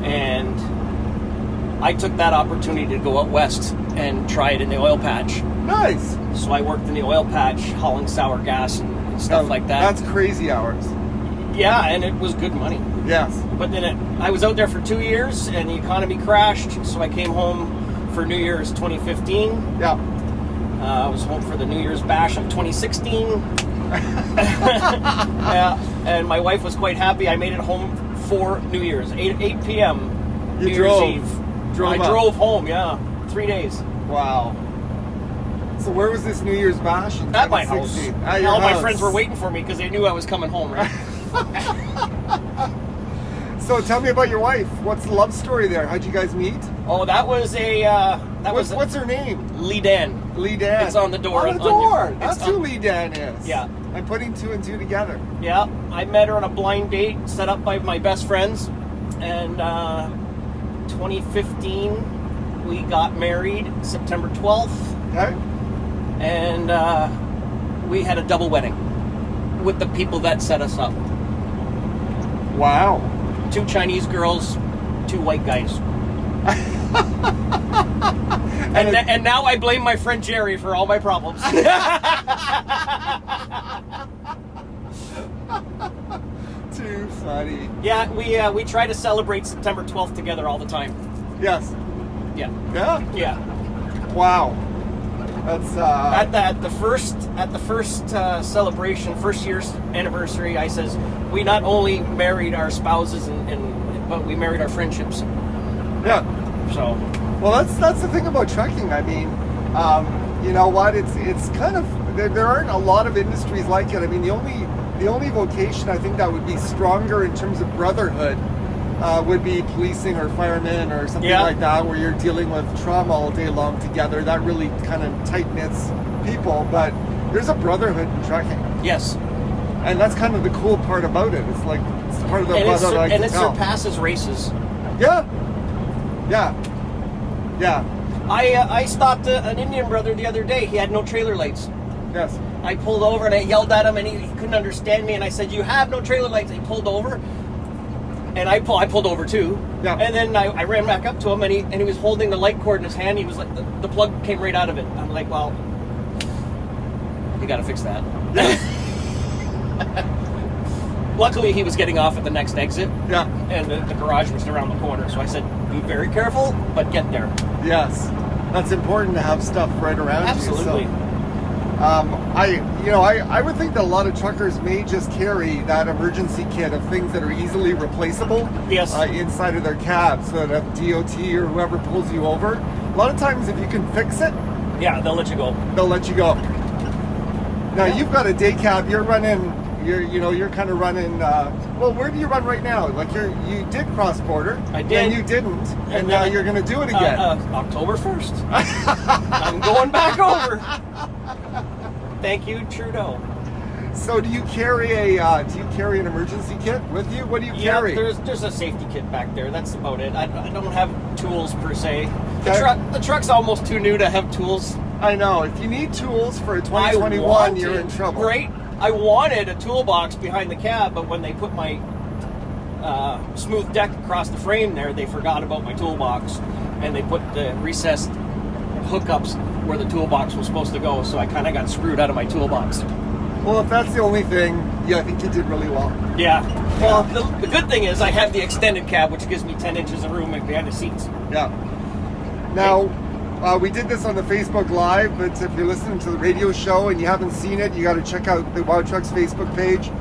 and I took that opportunity to go out west and try it in the oil patch. Nice. So I worked in the oil patch hauling sour gas and stuff like that. That's crazy hours. Yeah, and it was good money. Yes. But then I was out there for 2 years and the economy crashed, so I came home for New Year's 2015. Yeah. I was home for the New Year's bash of 2016. Yeah, and my wife was quite happy. I made it home for New Year's, 8 p.m. You New drove. Year's Eve. Drove I up. drove home, yeah, 3 days. Wow. So where was this New Year's bash? In At my house. 2016? At your All my house. friends were waiting for me because they knew I was coming home, right? So tell me about your wife. What's the love story there? How'd you guys meet? Oh, that was What's her name? Lee Dan. Lee Dan. It's on the door. On the On your- door. it's That's on- who Lee Dan is. Yeah. I'm putting two and two together. Yeah, I met her on a blind date set up by my best friends, and 2015 we got married September 12th, Okay. and we had a double wedding with the people that set us up. Wow. 2 Chinese girls, 2 white guys. And now I blame my friend Jerry for all my problems. Too funny. Yeah, we try to celebrate September 12th together all the time. Yes. Yeah, Yeah. yeah. Wow. That's At the first celebration, first year's anniversary, I says we not only married our spouses but we married our friendships. yeah. So Well, that's the thing about trucking. I mean, you know what? It's kind of there aren't a lot of industries like it. I mean, the only vocation I think that would be stronger in terms of brotherhood would be policing or firemen or something Yeah. like that, where you're dealing with trauma all day long together. That really kind of tight knits people. But there's a brotherhood in trucking, yes, and that's kind of the cool part about it. It's like it's part of the and brotherhood. it surpasses races. Yeah. Yeah. Yeah. I stopped an Indian brother the other day. He had no trailer lights. Yes. I pulled over and I yelled at him, and he couldn't understand me. And I said, "You have no trailer lights." And he pulled over, and I pulled over too. Yeah. And then I ran back up to him, and he was holding the light cord in his hand. He was like, the plug came right out of it. I'm like, well, you got to fix that. Luckily, he was getting off at the next exit, Yeah. and the garage was around the corner. So I said, "Be very careful, but get there." Yes, that's important to have stuff right around Absolutely. you. So, I would think that a lot of truckers may just carry that emergency kit of things that are easily replaceable. Yes. Inside of their cab, so that if DOT or whoever pulls you over, a lot of times if you can fix it, Yeah, they'll let you go. they'll let you go. Now you've got a day cab. You're running. You're kind of running. Well, where do you run right now? Like you did cross border. I did. Then you didn't, and now you're going to do it again. October 1st. I'm going back over. Thank you, Trudeau. So do you carry an emergency kit with you? What do you Yeah, carry? there's a safety kit back there. That's about it. I don't have tools per se. Okay. The truck's almost too new to have tools. I know. If you need tools for a 2021, you're in trouble. Right? I wanted a toolbox behind the cab, but when they put my smooth deck across the frame there, they forgot about my toolbox, and they put the recessed hookups where the toolbox was supposed to go, so I kind of got screwed out of my toolbox. Well, if that's the only thing, yeah, I think you did really well. Yeah. Well, the good thing is I have the extended cab, which gives me 10 inches of room behind the seats. Yeah. Now, we did this on the Facebook Live, but if you're listening to the radio show and you haven't seen it, you got to check out the WowTrucks Facebook page.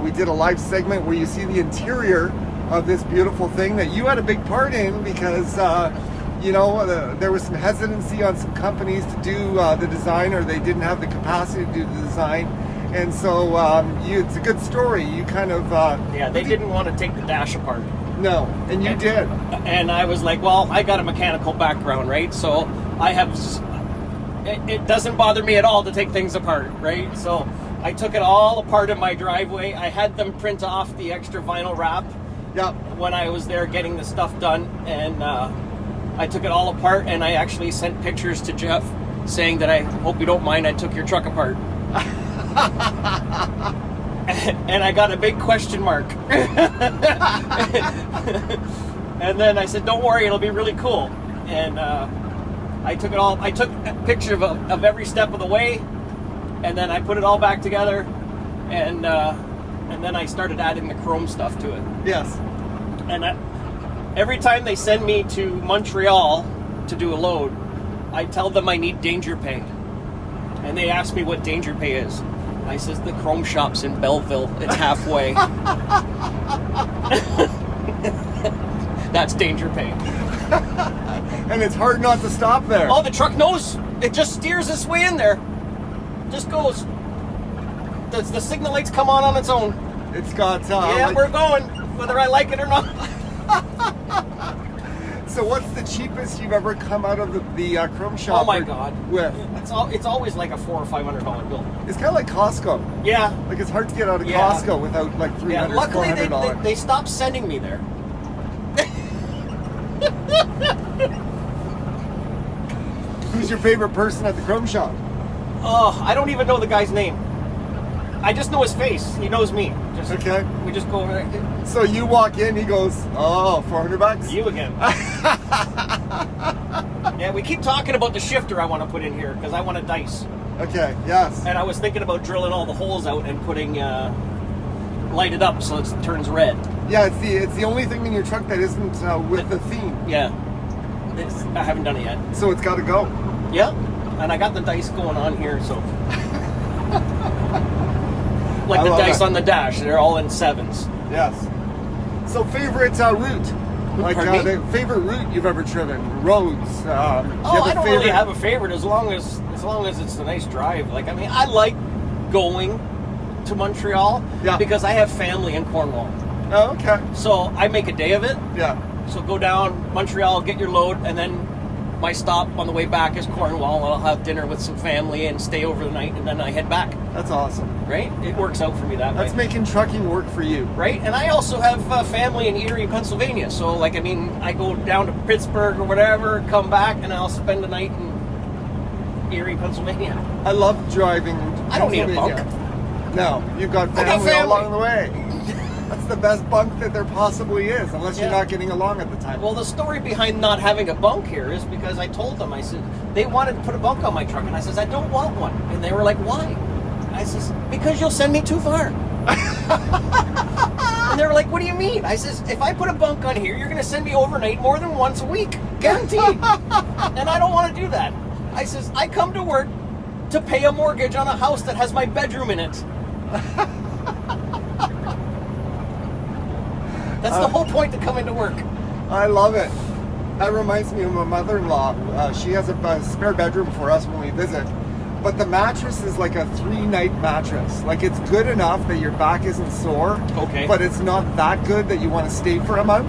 We did a live segment where you see the interior of this beautiful thing that you had a big part in because, there was some hesitancy on some companies to do the design, or they didn't have the capacity to do the design. And so it's a good story. You kind of... they didn't want to take the dash apart. No, and you did. And I was like, well, I got a mechanical background, right? So I have... It doesn't bother me at all to take things apart, right? So I took it all apart in my driveway. I had them print off the extra vinyl wrap when I was there getting the stuff done. And I took it all apart, and I actually sent pictures to Jeff saying that I hope you don't mind I took your truck apart. And I got a big question mark. And then I said, don't worry, it'll be really cool. And I took it all. I took a picture of every step of the way, and then I put it all back together, and then I started adding the chrome stuff to it. Yes. And every time they send me to Montreal to do a load, I tell them I need danger pay. And they ask me what danger pay is. I says, the chrome shop's in Belleville. It's halfway. That's danger pay. And it's hard not to stop there. Oh, the truck knows. It just steers its way in there. Just goes. The signal lights come on its own. It's got... we're going, whether I like it or not. So what's the cheapest you've ever come out of the chrome shop? Oh my God! With? It's always like a $400 or $500 bill. It's kind of like Costco. Yeah. Like it's hard to get out of Costco without like $300, Yeah. Luckily, $400. they stopped sending me there. Who's your favorite person at the chrome shop? Oh, I don't even know the guy's name. I just know his face. He knows me. Okay. We just go over there. So you walk in, he goes, oh, $400? You again. Yeah, we keep talking about the shifter I want to put in here because I want a dice. Okay, yes. And I was thinking about drilling all the holes out and putting light it up so it turns red. Yeah, it's the only thing in your truck that isn't with the theme. Yeah. I haven't done it yet. So it's got to go. Yeah. And I got the dice going on here, so... Like the dice on the dash, they're all in 7s. Yes. So favorite route? Like the favorite route you've ever driven? Roads? I don't really have a favorite as long as it's a nice drive. Like, I mean, I like going to Montreal because I have family in Cornwall. Oh, okay. So I make a day of it. Yeah. So go down Montreal, get your load, and then my stop on the way back is Cornwall. I'll have dinner with some family and stay over the night, and then I head back. That's awesome. Right? It works out for me that way. That's making trucking work for you. Right? And I also have family in Erie, Pennsylvania. So, like, I mean, I go down to Pittsburgh or whatever, come back, and I'll spend the night in Erie, Pennsylvania. I love driving. I don't need a bunk. No, you've got family all along the way. That's the best bunk that there possibly is, unless you're not getting along at the time. Well, the story behind not having a bunk here is because I told them, I said, they wanted to put a bunk on my truck, and I says, I don't want one. And they were like, why? I says, because you'll send me too far. And they were like, what do you mean? I says, if I put a bunk on here, you're going to send me overnight more than once a week. Guaranteed. And I don't want to do that. I says, I come to work to pay a mortgage on a house that has my bedroom in it. That's the whole point to coming to work. I love it. That reminds me of my mother-in-law. She has a spare bedroom for us when we visit. But the mattress is like a 3-night mattress. Like, it's good enough that your back isn't sore. Okay. But it's not that good that you want to stay for a month.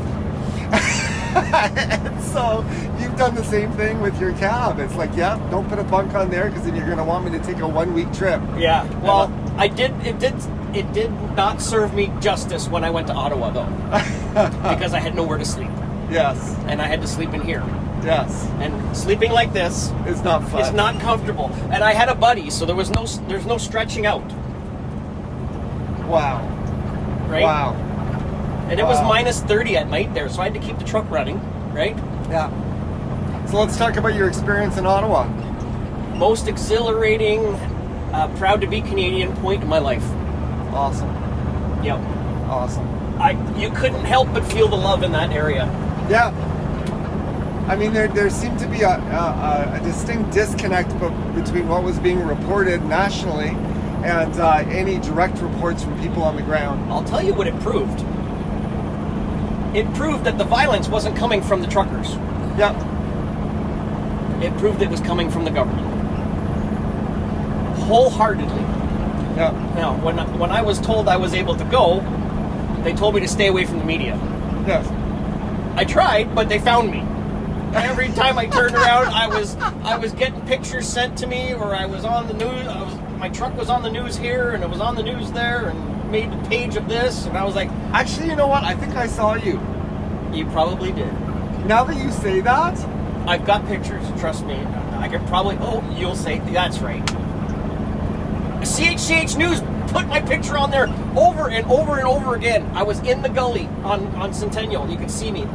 And so you've done the same thing with your cab. It's like, yeah, don't put a bunk on there because then you're going to want me to take a 1-week trip. Yeah. Well, it did not serve me justice when I went to Ottawa, though. Because I had nowhere to sleep. Yes. And I had to sleep in here. Yes. And sleeping like this it's not fun. It's not comfortable. And I had a buddy, so there's no stretching out. Wow. Right? Wow. And it was Wow. minus 30 at night there, so I had to keep the truck running, right? Yeah. So let's talk about your experience in Ottawa. Most exhilarating, proud to be Canadian point in my life. Awesome. Yep. Awesome. You couldn't help but feel the love in that area. Yeah. I mean, there seemed to be a distinct disconnect between what was being reported nationally and any direct reports from people on the ground. I'll tell you what it proved. It proved that the violence wasn't coming from the truckers. Yeah. It proved it was coming from the government. Wholeheartedly. Yeah. Now, when I was told I was able to go, they told me to stay away from the media. Yes. I tried, but they found me. Every time I turned around, I was getting pictures sent to me, or I was on the news. My truck was on the news here, and it was on the news there, and made a page of this, and I was like, Actually, you know what? I think I saw you. you probably did. Now that you say that, I've got pictures, trust me. I could probably, you'll say, that's right. CHCH News put my picture on there over and over and over again. I was in the gully on Centennial. You could see me.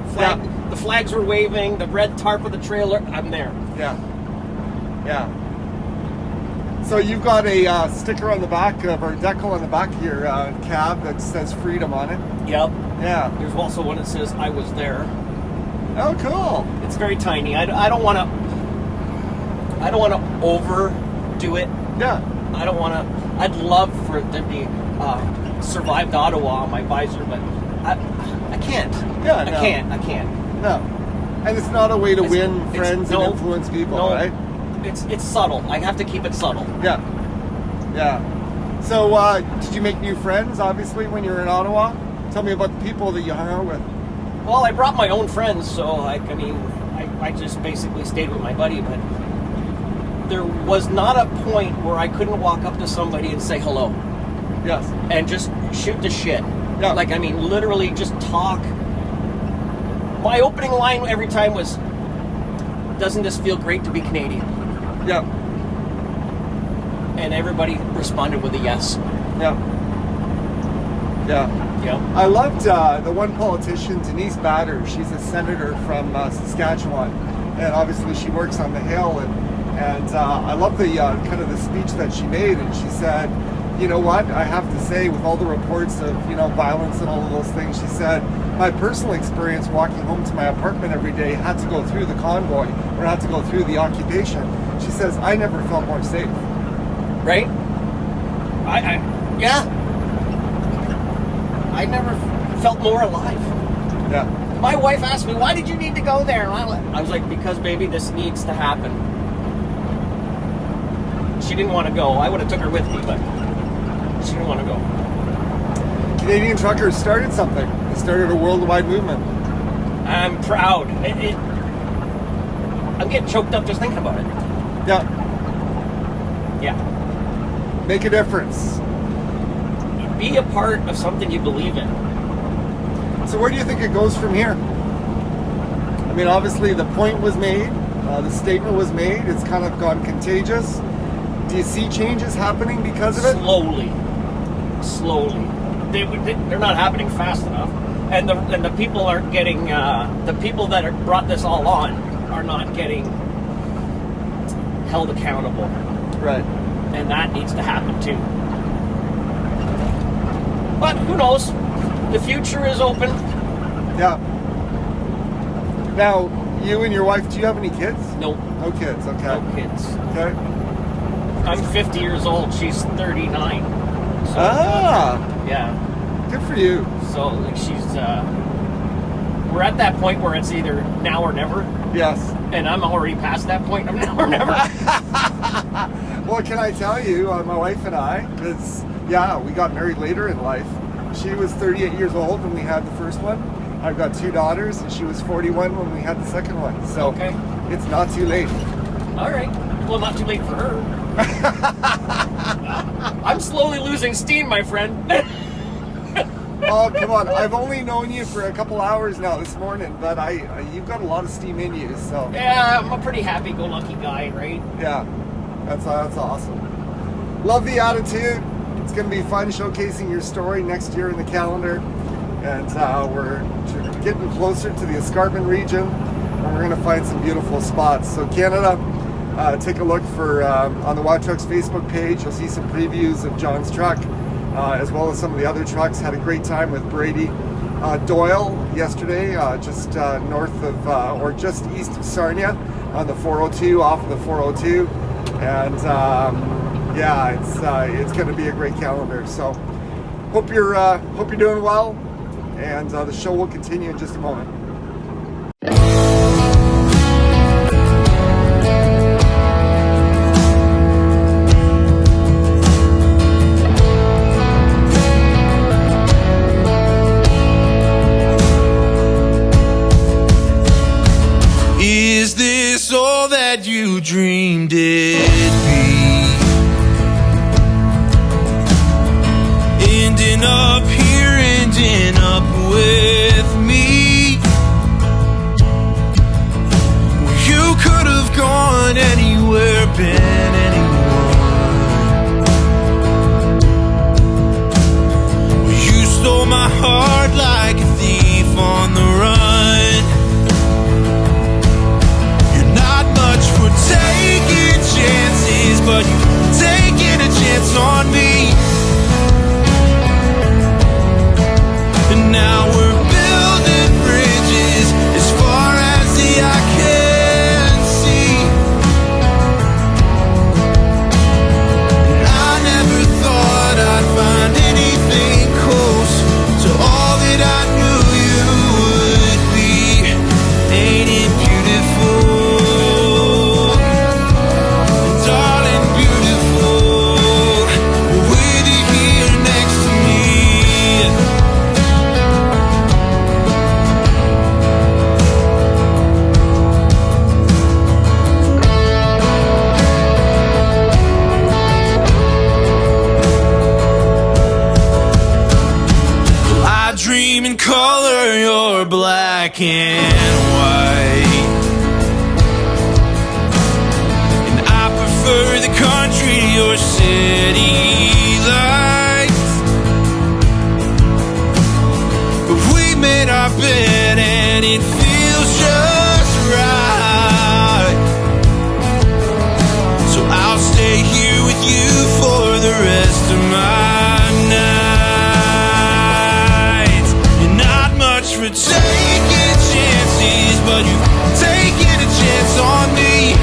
The flags were waving, the red tarp of the trailer. I'm there. yeah. Yeah. So you've got a sticker on the back of, or decal on the back of your cab that says freedom on it. Yep. Yeah. There's also one that says, I was there. Oh, cool. It's very tiny. I don't want to overdo it. Yeah. I don't want to. I'd love for it to be survived Ottawa on my visor, but I can't. Yeah, I no. can't. No. And it's not a way to win It's- friends and no, influence people, no. right? It's subtle. I have to keep it subtle. Yeah. Yeah. So, did you make new friends, obviously, when you were in Ottawa? Tell me about the people that you hung out with. Well, I brought my own friends, so I just basically stayed with my buddy, but there was not a point where I couldn't walk up to somebody and say hello Yes. and just shoot the shit. Yeah. Like, I mean, literally just talk. My opening line every time was, doesn't this feel great to be Canadian? Yeah. And everybody responded with a yes. Yeah. Yeah. Yep. I loved the one politician, Denise Batter. She's a senator from Saskatchewan, and obviously she works on the Hill. And I love the kind of the speech that she made. And she said, you know what? I have to say, with all the reports of violence and all of those things, she said, my personal experience walking home to my apartment every day had to go through the convoy or had to go through the occupation. She says, I never felt more safe. Right? Yeah. I never felt more alive. Yeah. My wife asked me, why did you need to go there? And I was like, because, baby, this needs to happen. She didn't want to go. I would have took her with me, but she didn't want to go. Canadian truckers started something. They started a worldwide movement. I'm proud. I'm getting choked up just thinking about it. Yeah. Yeah. Make a difference. Be a part of something you believe in. So where do you think it goes from here? I mean, obviously the point was made, the statement was made, it's kind of gone contagious. Do you see changes happening because of it? Slowly. They're not happening fast enough, and the people aren't getting. The people that brought this all on are not getting held accountable, Right. and that needs to happen too. But who knows? The future is open. Yeah. Now, you and your wife, do you have any kids? No No kids, okay. kids. Okay. I'm 50 years old. She's 39. So, yeah. Good for you. So like she's. We're at that point where it's either now or never. Yes. And I'm already past that point of now or never. Well, can I tell you, my wife and I, because, we got married later in life. She was 38 years old when we had the first one. I've got 2 daughters, and she was 41 when we had the second one. So Okay. It's not too late. All right. Well, not too late for her. I'm slowly losing steam, my friend. Oh, come on. I've only known you for a couple hours now this morning, but you've got a lot of steam in you, so. Yeah, I'm a pretty happy-go-lucky guy, right? Yeah, that's awesome. Love the attitude. It's going to be fun showcasing your story next year in the calendar. and we're getting closer to the escarpment region, and we're going to find some beautiful spots. So Canada, take a look for on the WowTrucks Facebook page. You'll see some previews of John's truck, as well as some of the other trucks. Had a great time with Brady Doyle yesterday, just north of, or just east of Sarnia on the 402, off of the 402. And yeah, it's going to be a great calendar. So hope you're doing well, and the show will continue in just a moment. Is this all that you dreamed it'd be? Ending up here, ending up with me. You could have gone anywhere, been anyone. You stole my heart like a thief on the run. For taking chances, but you've taken a chance on me. And now we're building bridges as far as the eye can see. And I never thought I'd find anything close to all that I knew you would be. Ain't it beautiful? Dream in color, you're black and white. And I prefer the country, your city lights. But we made our bed and it feels just right. So I'll stay here with you for the rest of my night. For taking chances, but you've taken a chance on me.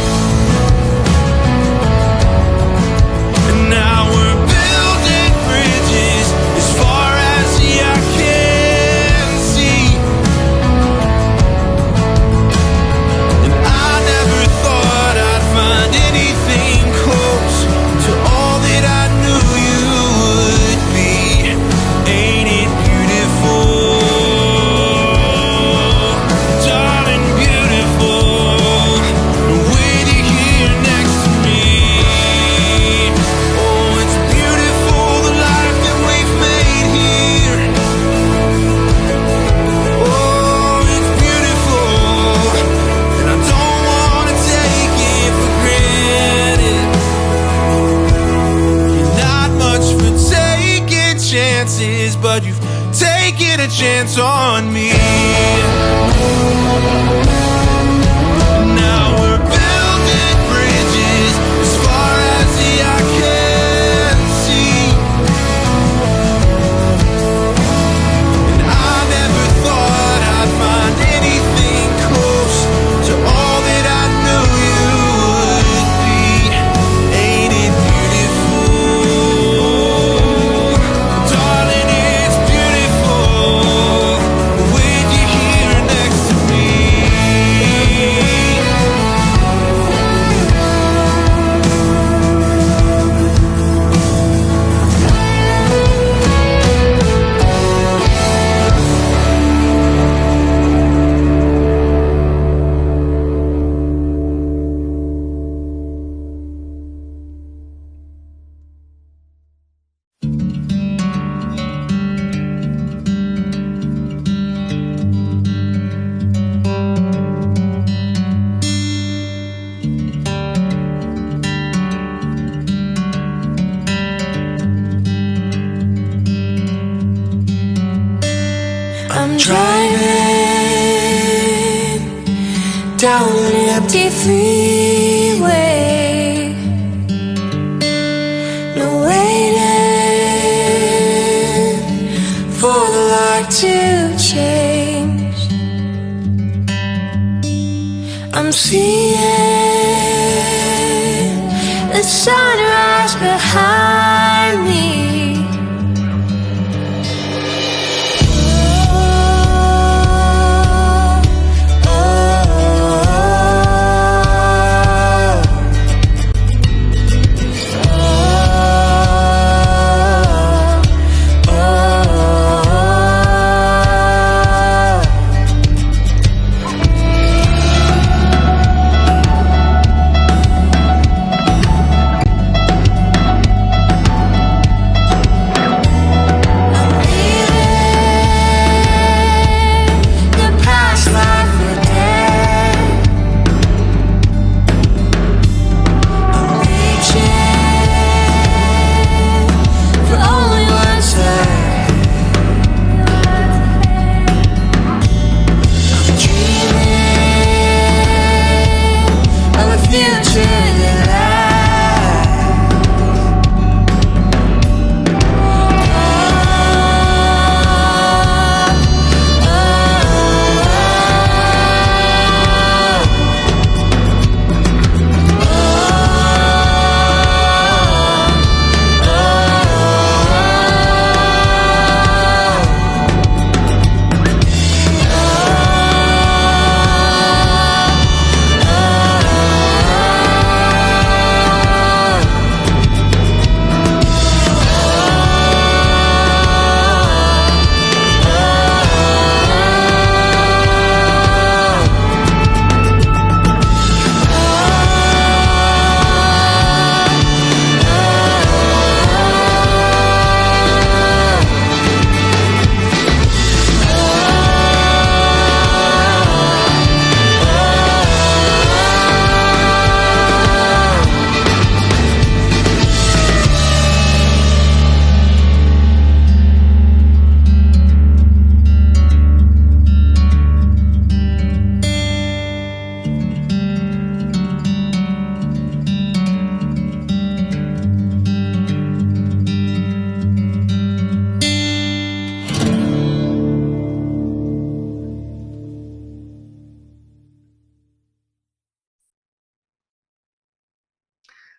And now we're building bridges as far as the eye can see. And I never thought I'd find anything close to all that I knew you would be. Ain't it beautiful? But you've taken a chance on me. Now we're building bridges as far as the eye can see. And I never thought I'd find anything close to all that I knew you would be. Ain't it beautiful? Darling, it's beautiful with you here next to me. driving down an empty freeway. No waiting for the light to change. I'm seeing the sunrise behind me.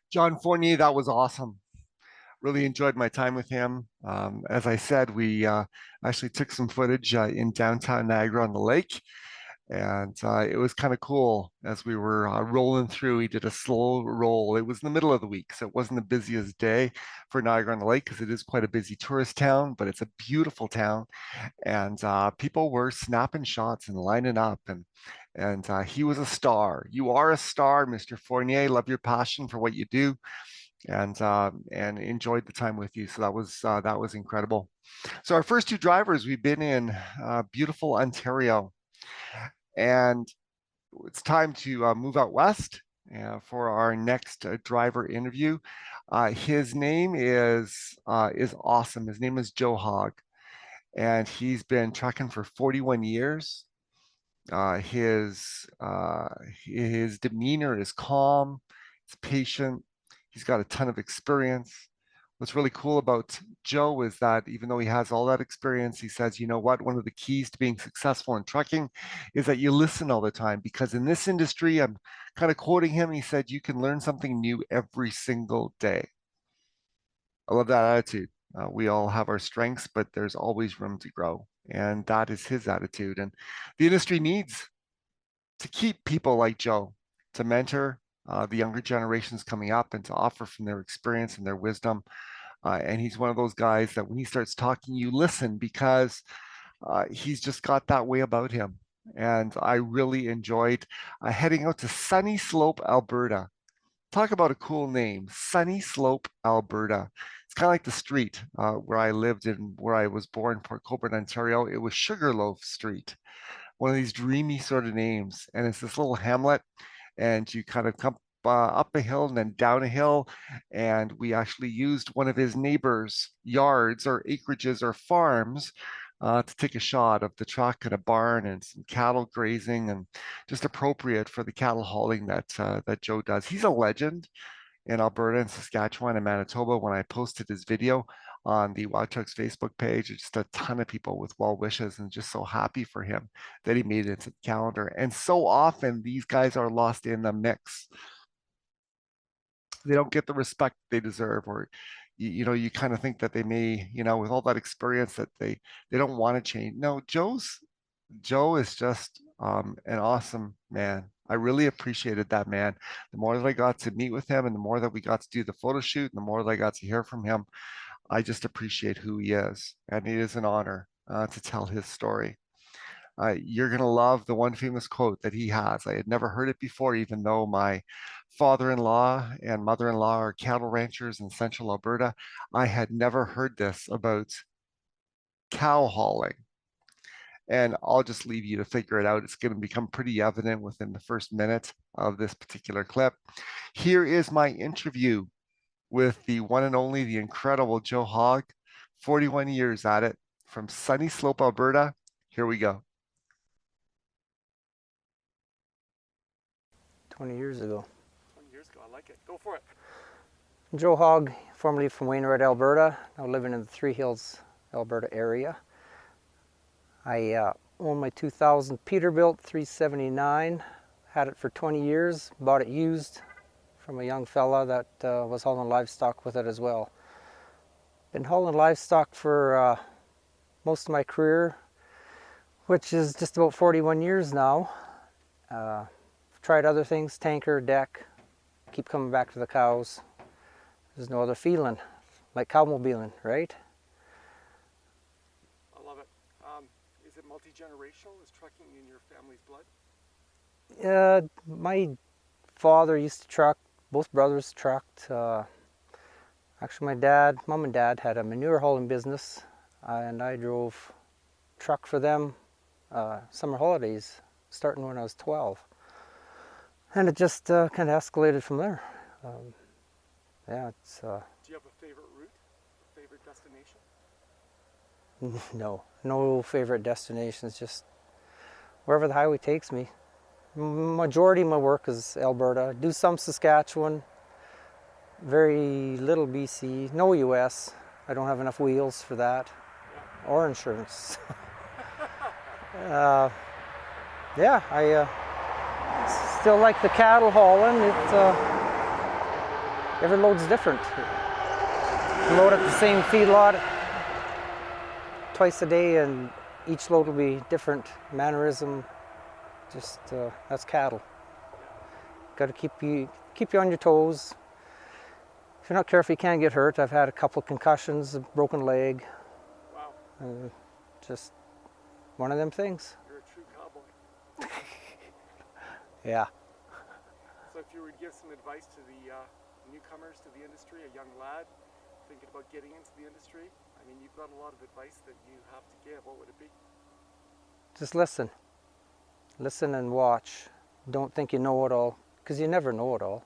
John Fournier, that was awesome. Really enjoyed my time with him. As I said, we actually took some footage in downtown Niagara on the lake, and it was kind of cool as we were rolling through. He did a slow roll. It was in the middle of the week, so it wasn't the busiest day for Niagara on the Lake because it is quite a busy tourist town, but it's a beautiful town, and people were snapping shots and lining up, and he was a star. You are a star, Mr. Fournier. Love your passion for what you do, and enjoyed the time with you. So that was incredible. So our first two drivers, we've been in beautiful Ontario, and it's time to move out west for our next driver interview. His name is awesome. His name is Joe Hogg, and he's been trucking for 41 years. Uh, his uh, his demeanor is calm, he's patient, he's got a ton of experience. What's really cool about Joe is that even though he has all that experience, he says, you know what, one of the keys to being successful in trucking is that you listen all the time. Because in this industry, I'm kind of quoting him, he said, you can learn something new every single day. I love that attitude. We all have our strengths, but there's always room to grow. And that is his attitude. And the industry needs to keep people like Joe, to mentor the younger generations coming up and to offer from their experience and their wisdom. And he's one of those guys that when he starts talking, you listen because he's just got that way about him. And I really enjoyed heading out to Sunny Slope, Alberta. Talk about a cool name, Sunny Slope, Alberta. It's kind of like the street where I lived and where I was born, Port Colborne, Ontario. It was Sugarloaf Street, one of these dreamy sort of names. And it's this little hamlet, and you kind of come up a hill and then down a hill. And we actually used one of his neighbors' yards or acreages or farms to take a shot of the truck and a barn and some cattle grazing, and just appropriate for the cattle hauling that Joe does. He's a legend in Alberta and Saskatchewan and Manitoba. When I posted his video on the WowTrucks Facebook page, just a ton of people with well wishes and just so happy for him that he made it into the calendar. And so often these guys are lost in the mix. They don't get the respect they deserve, or you kind of think that they may, with all that experience, that they don't want to change. No, Joe is just an awesome man. I really appreciated that man. The more that I got to meet with him, and the more that we got to do the photo shoot, and the more that I got to hear from him, I just appreciate who he is, and it is an honor to tell his story. You're going to love the one famous quote that he has. I had never heard it before, even though my father-in-law and mother-in-law are cattle ranchers in central Alberta. I had never heard this about cow hauling. And I'll just leave you to figure it out. It's going to become pretty evident within the first minute of this particular clip. Here is my interview with the one and only, the incredible Joe Hogg, 41 years at it, from Sunny Slope, Alberta. Here we go. 20 years ago. 20 years ago, I like it. Go for it. Joe Hogg, formerly from Wainwright, Alberta, now living in the Three Hills, Alberta area. I own my 2000 Peterbilt 379, had it for 20 years, bought it used from a young fella that was hauling livestock with it as well. Been hauling livestock for most of my career, which is just about 41 years now. Tried other things, tanker, deck, keep coming back to the cows. There's no other feeling like cowmobiling, right? I love it. Is it multi-generational? Is trucking in your family's blood? My father used to truck, both brothers trucked. Actually, my mom and dad had a manure hauling business, and I drove truck for them summer holidays, starting when I was 12. And it just kind of escalated from there. Yeah, it's... Do you have a favorite route, a favorite destination? No favorite destinations, just wherever the highway takes me. Majority of my work is Alberta. Do some Saskatchewan, very little BC, no US. I don't have enough wheels for that, or insurance. Yeah, I still like the cattle hauling. Every load's different. Load at the same feedlot twice a day, and each load will be different mannerism. Just that's cattle. Got to keep you on your toes. If you're not careful, you can get hurt. I've had a couple of concussions, a broken leg. Wow. Just one of them things. You're a true cowboy. Yeah. So if you were to give some advice to the newcomers to the industry, a young lad thinking about getting into the industry, I mean, you've got a lot of advice that you have to give. What would it be? Just listen. Listen and watch. Don't think you know it all, because you never know it all.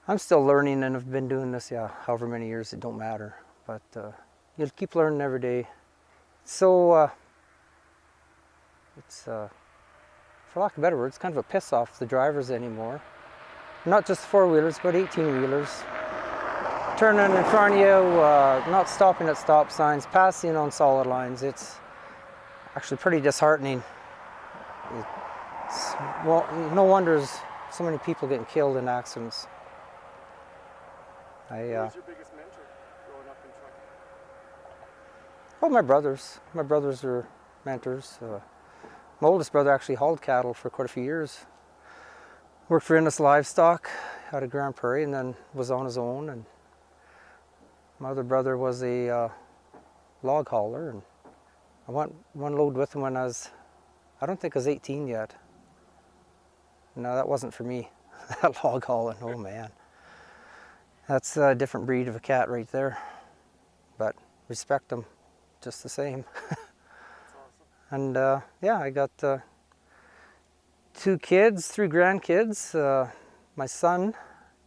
I'm still learning, and I've been doing this, however many years, it don't matter. But you'll keep learning every day. So it's, for lack of a better word, it's kind of a piss off the drivers anymore. Not just four-wheelers, but 18-wheelers. Turning in front of you, not stopping at stop signs, passing on solid lines. It's actually pretty disheartening. Well, no wonder there's so many people getting killed in accidents. Who was your biggest mentor growing up in trucking? Well, my brothers. My brothers are mentors. My oldest brother actually hauled cattle for quite a few years. Worked for Innes Livestock out of Grand Prairie, and then was on his own. And my other brother was a log hauler, and I went one load with him when I don't think I was 18 yet. No, that wasn't for me. That log hauling, oh man. That's a different breed of a cat right there. But respect them just the same. That's awesome. And yeah, I got 2 kids, 3 grandkids. My son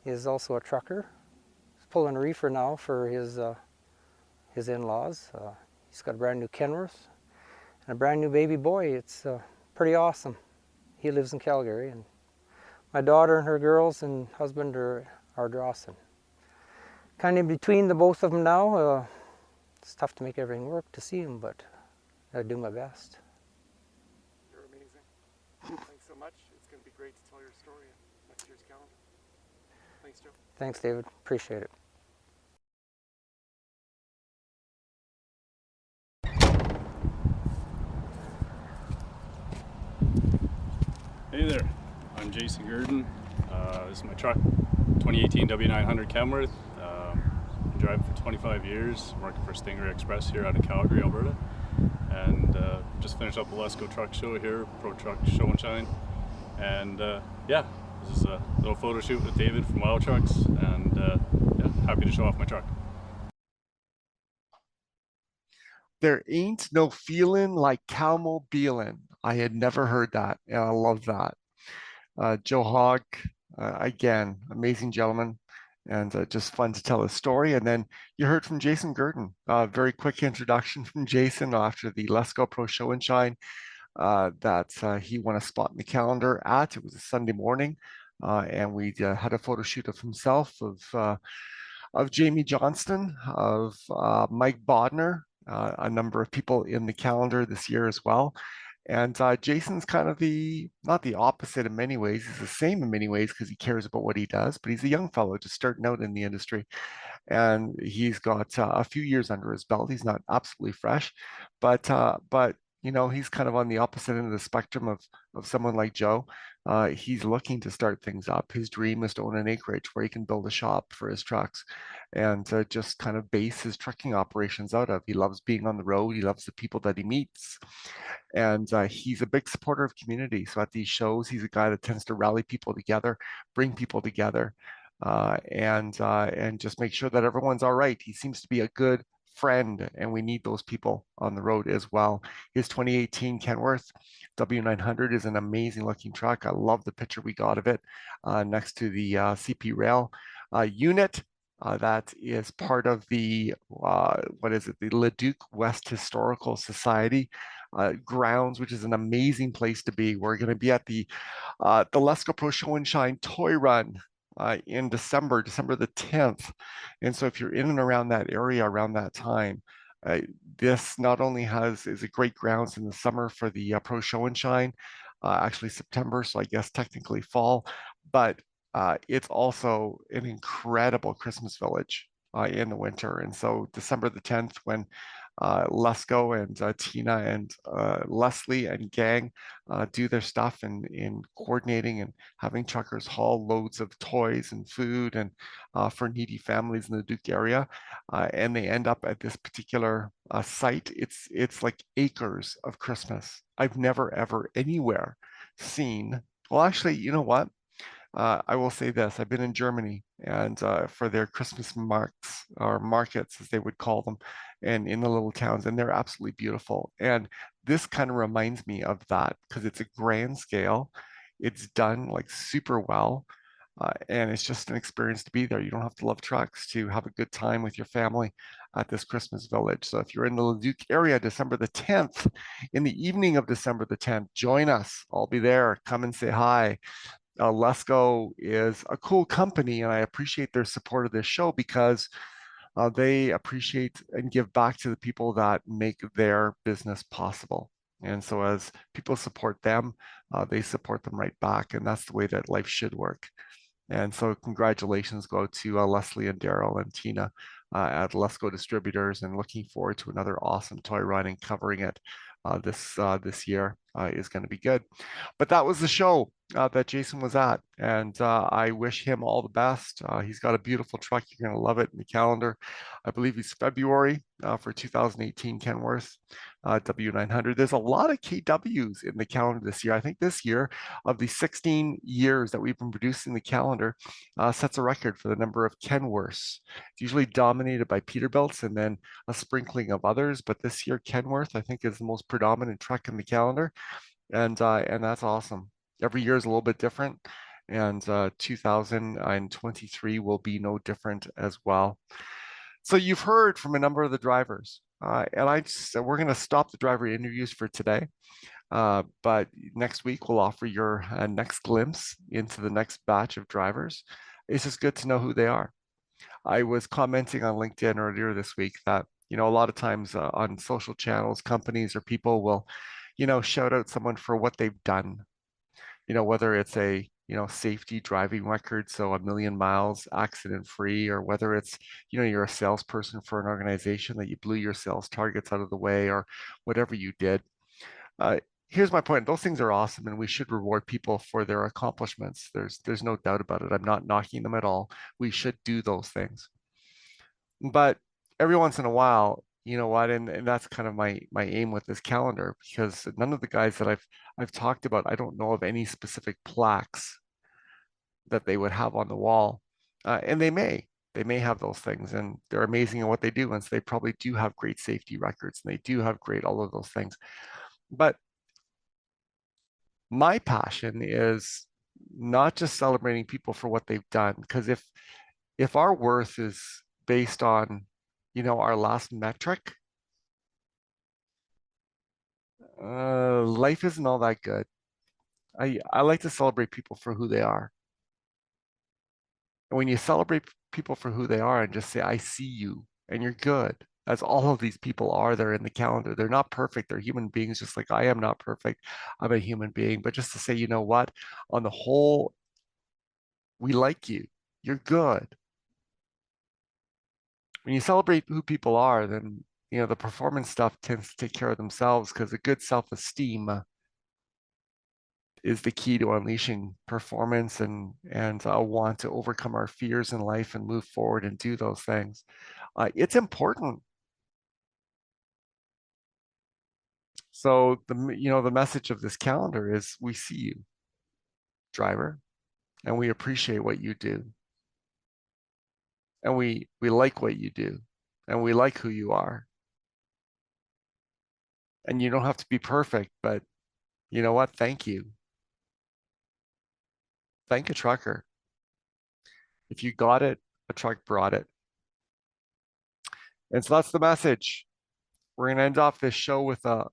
is also a trucker. He's pulling a reefer now for his in-laws. He He's got a brand new Kenworth and a brand new baby boy. It's pretty awesome. He lives in Calgary, and my daughter and her girls and husband are Dawson. Kind of in between the both of them now. It's tough to make everything work to see them, but I do my best. You're amazing. Thanks so much. It's going to be great to tell your story in next year's calendar. Thanks, Joe. Thanks, David. Appreciate it. Hey there, I'm Jason Girden. This is my truck, 2018 W900 Kenworth. Been driving for 25 years, working for Stingray Express here out in Calgary, Alberta. And just finished up the Lesco Truck Show here, Pro Truck Show and Shine. And yeah, this is a little photo shoot with David from WowTrucks, and yeah, happy to show off my truck. There ain't no feeling like cowmobiling. I had never heard that, and I love that. Joe Hogg, again, amazing gentleman, and just fun to tell his story. And then you heard from Jason Girden. Very quick introduction from Jason after the Let's Go Pro Show and Shine that he won a spot in the calendar at. It was a Sunday morning, and we had a photo shoot of himself, of Jamie Johnston, of Mike Bodner, a number of people in the calendar this year as well. And Jason's kind of not the opposite in many ways. He's the same in many ways because he cares about what he does, but he's a young fellow just starting out in the industry. And he's got a few years under his belt. He's not absolutely fresh, but you know, he's kind of on the opposite end of the spectrum of someone like Joe. He's looking to start things up. His dream is to own an acreage where he can build a shop for his trucks and just kind of base his trucking operations out of. He loves being on the road. He loves the people that he meets. And he's a big supporter of community. So at these shows, he's a guy that tends to rally people together, bring people together, and just make sure that everyone's all right. He seems to be a good friend, and we need those people on the road as well. His 2018 Kenworth W900 is an amazing looking truck. I love the picture we got of it next to the CP rail unit. That is part of the, what is it, the Leduc West Historical Society grounds, which is an amazing place to be. We're going to be at the Lesco Pro Show and Shine Toy Run in December the 10th. And so if you're in and around that area around that time, this not only is a great grounds in the summer for the Pro Show and Shine, actually September, so I guess technically fall, but it's also an incredible Christmas village in the winter. And so December the 10th, when Lesko and Tina and Leslie and gang do their stuff in coordinating and having truckers haul loads of toys and food and for needy families in the Duke area, and they end up at this particular site. It's like acres of Christmas. I've never ever anywhere seen. Well, actually, you know what? I will say this, I've been in Germany and for their Christmas marks or markets, as they would call them, and in the little towns, and they're absolutely beautiful. And this kind of reminds me of that because it's a grand scale. It's done like super well. And it's just an experience to be there. You don't have to love trucks to have a good time with your family at this Christmas village. So if you're in the Leduc area, December the 10th, in the evening of December the 10th, join us. I'll be there. Come and say hi. Lesco is a cool company, and I appreciate their support of this show because they appreciate and give back to the people that make their business possible. And so as people support them, they support them right back. And that's the way that life should work. And so congratulations go to Leslie and Daryl and Tina at Lesco Distributors, and looking forward to another awesome toy run and covering it this year is going to be good. But that was the show that Jason was at, and I wish him all the best. He's got a beautiful truck. You're going to love it in the calendar. I believe it's February for 2018 Kenworth W900. There's a lot of KWs in the calendar this year. I think this year, of the 16 years that we've been producing the calendar, sets a record for the number of Kenworths. It's usually dominated by Peterbilts and then a sprinkling of others, but this year Kenworth, I think, is the most predominant truck in the calendar, and that's awesome. Every year is a little bit different, and 2023 will be no different as well. So you've heard from a number of the drivers We're going to stop the driver interviews for today. But next week we'll offer your next glimpse into the next batch of drivers. It's just good to know who they are. I was commenting on LinkedIn earlier this week that, a lot of times on social channels, companies or people will, shout out someone for what they've done, whether it's a, safety driving record, so 1 million miles accident free, or whether it's, you're a salesperson for an organization that you blew your sales targets out of the way, or whatever you did. Uh, Here's my point. Those things are awesome, and we should reward people for their accomplishments. There's no doubt about it. I'm not knocking them at all. We should do those things. But every once in a while, you know what, and that's kind of my aim with this calendar, because none of the guys that I've talked about, I don't know of any specific plaques that they would have on the wall. And they may have those things, and they're amazing at what they do, and so they probably do have great safety records, and they do have great all of those things. But my passion is not just celebrating people for what they've done, because if our worth is based on, our last metric, life isn't all that good. I like to celebrate people for who they are. And when you celebrate people for who they are and just say, I see you and you're good, as all of these people are, they're in the calendar. They're not perfect. They're human beings, just like I am not perfect. I'm a human being. But just to say, you know what, on the whole, we like you. You're good. When you celebrate who people are, then, the performance stuff tends to take care of themselves, because a good self-esteem is the key to unleashing performance and a want to overcome our fears in life and move forward and do those things. It's important. So the message of this calendar is, we see you, driver, and we appreciate what you do, and we like what you do, and we like who you are. And you don't have to be perfect, but you know what? Thank you. Thank a trucker. If you got it, a truck brought it. And so that's the message. We're going to end off this show with a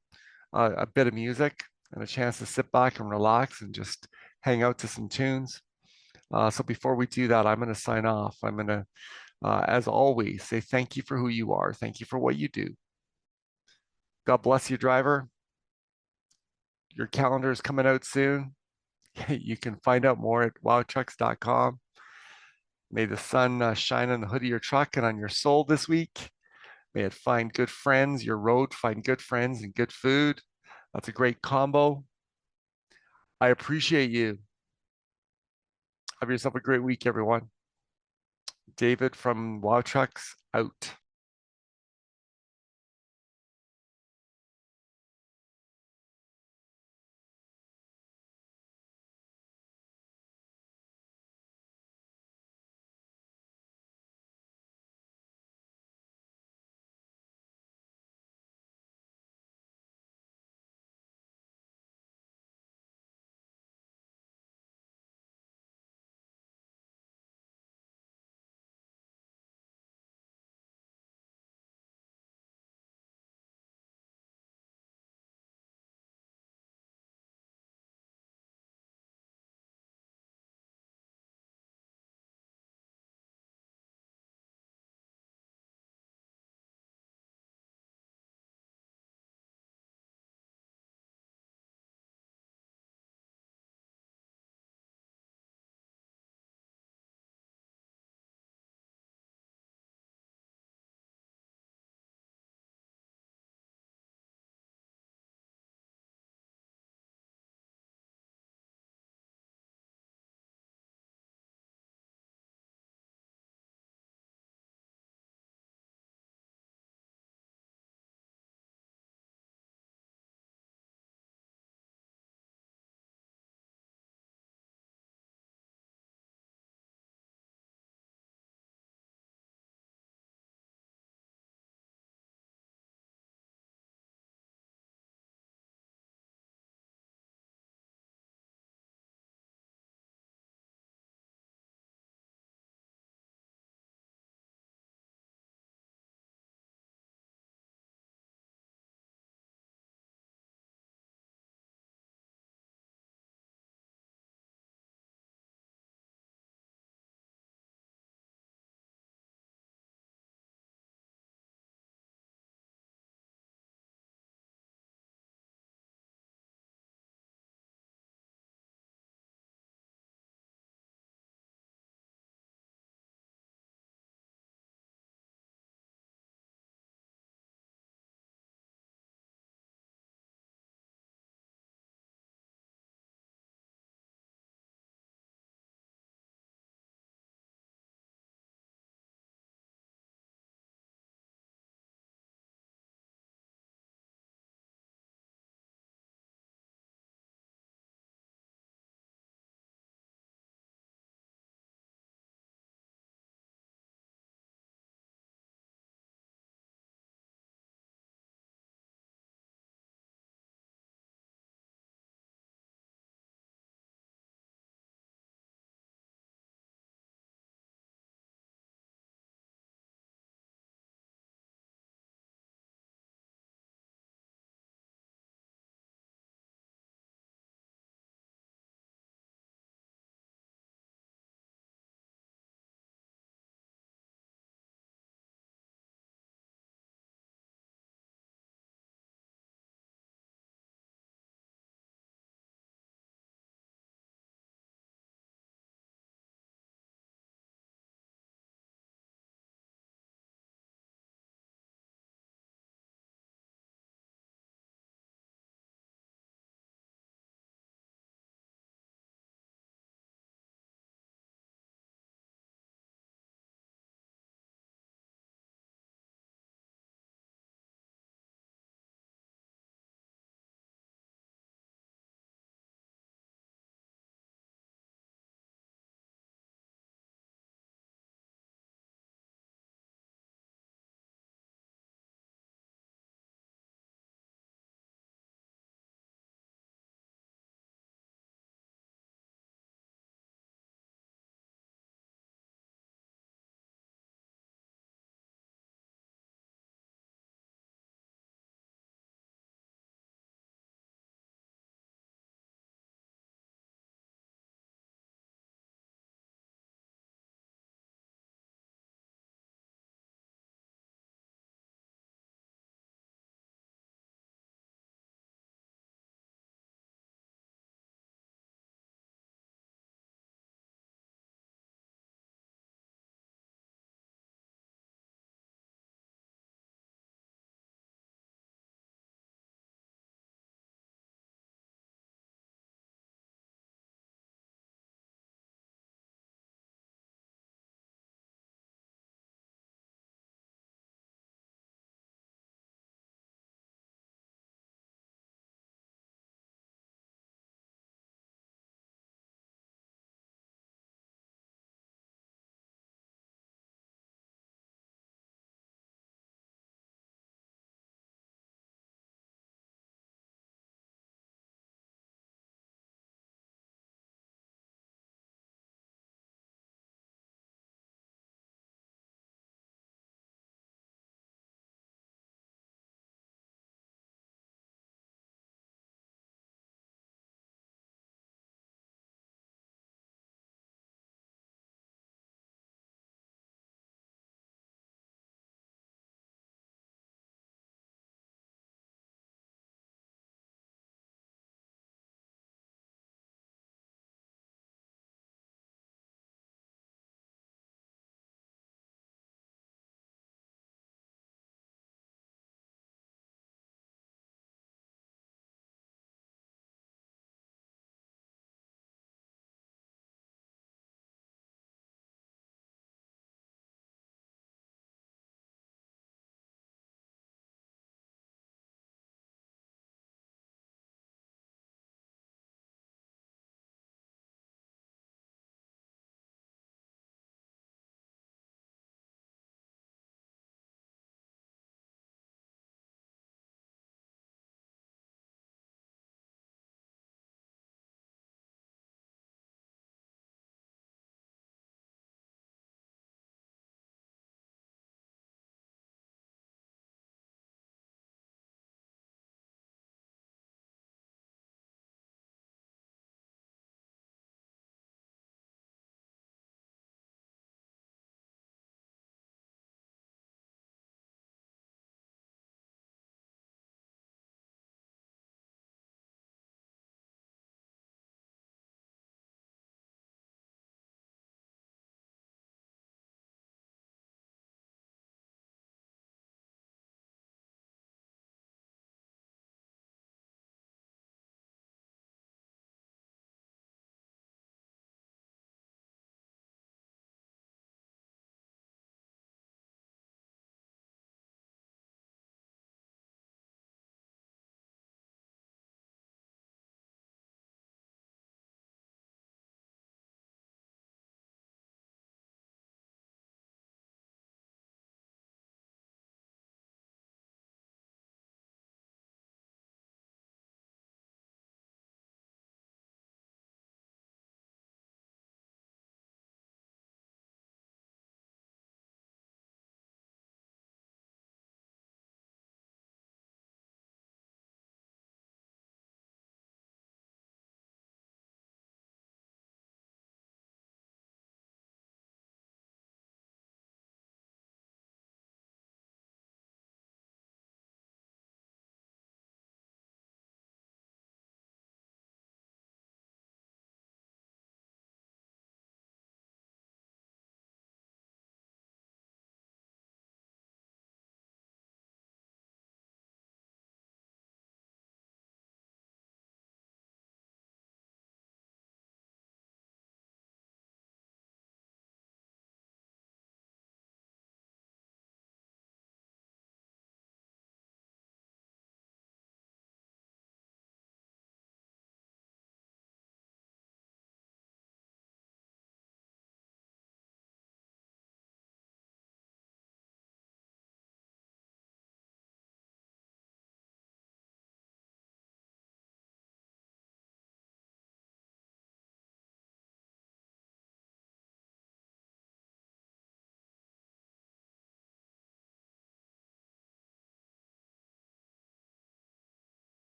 bit of music and a chance to sit back and relax and just hang out to some tunes. So before we do that, I'm going to sign off. I'm going to, as always, say thank you for who you are. Thank you for what you do. God bless you, driver. Your calendar is coming out soon. You can find out more at wowtrucks.com. May the sun shine on the hood of your truck and on your soul this week. May it find good friends, your road find good friends and good food. That's a great combo. I appreciate you. Have yourself a great week, everyone. David from WowTrucks out.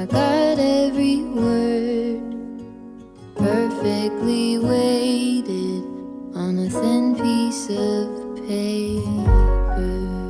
I got every word perfectly weighted on a thin piece of paper.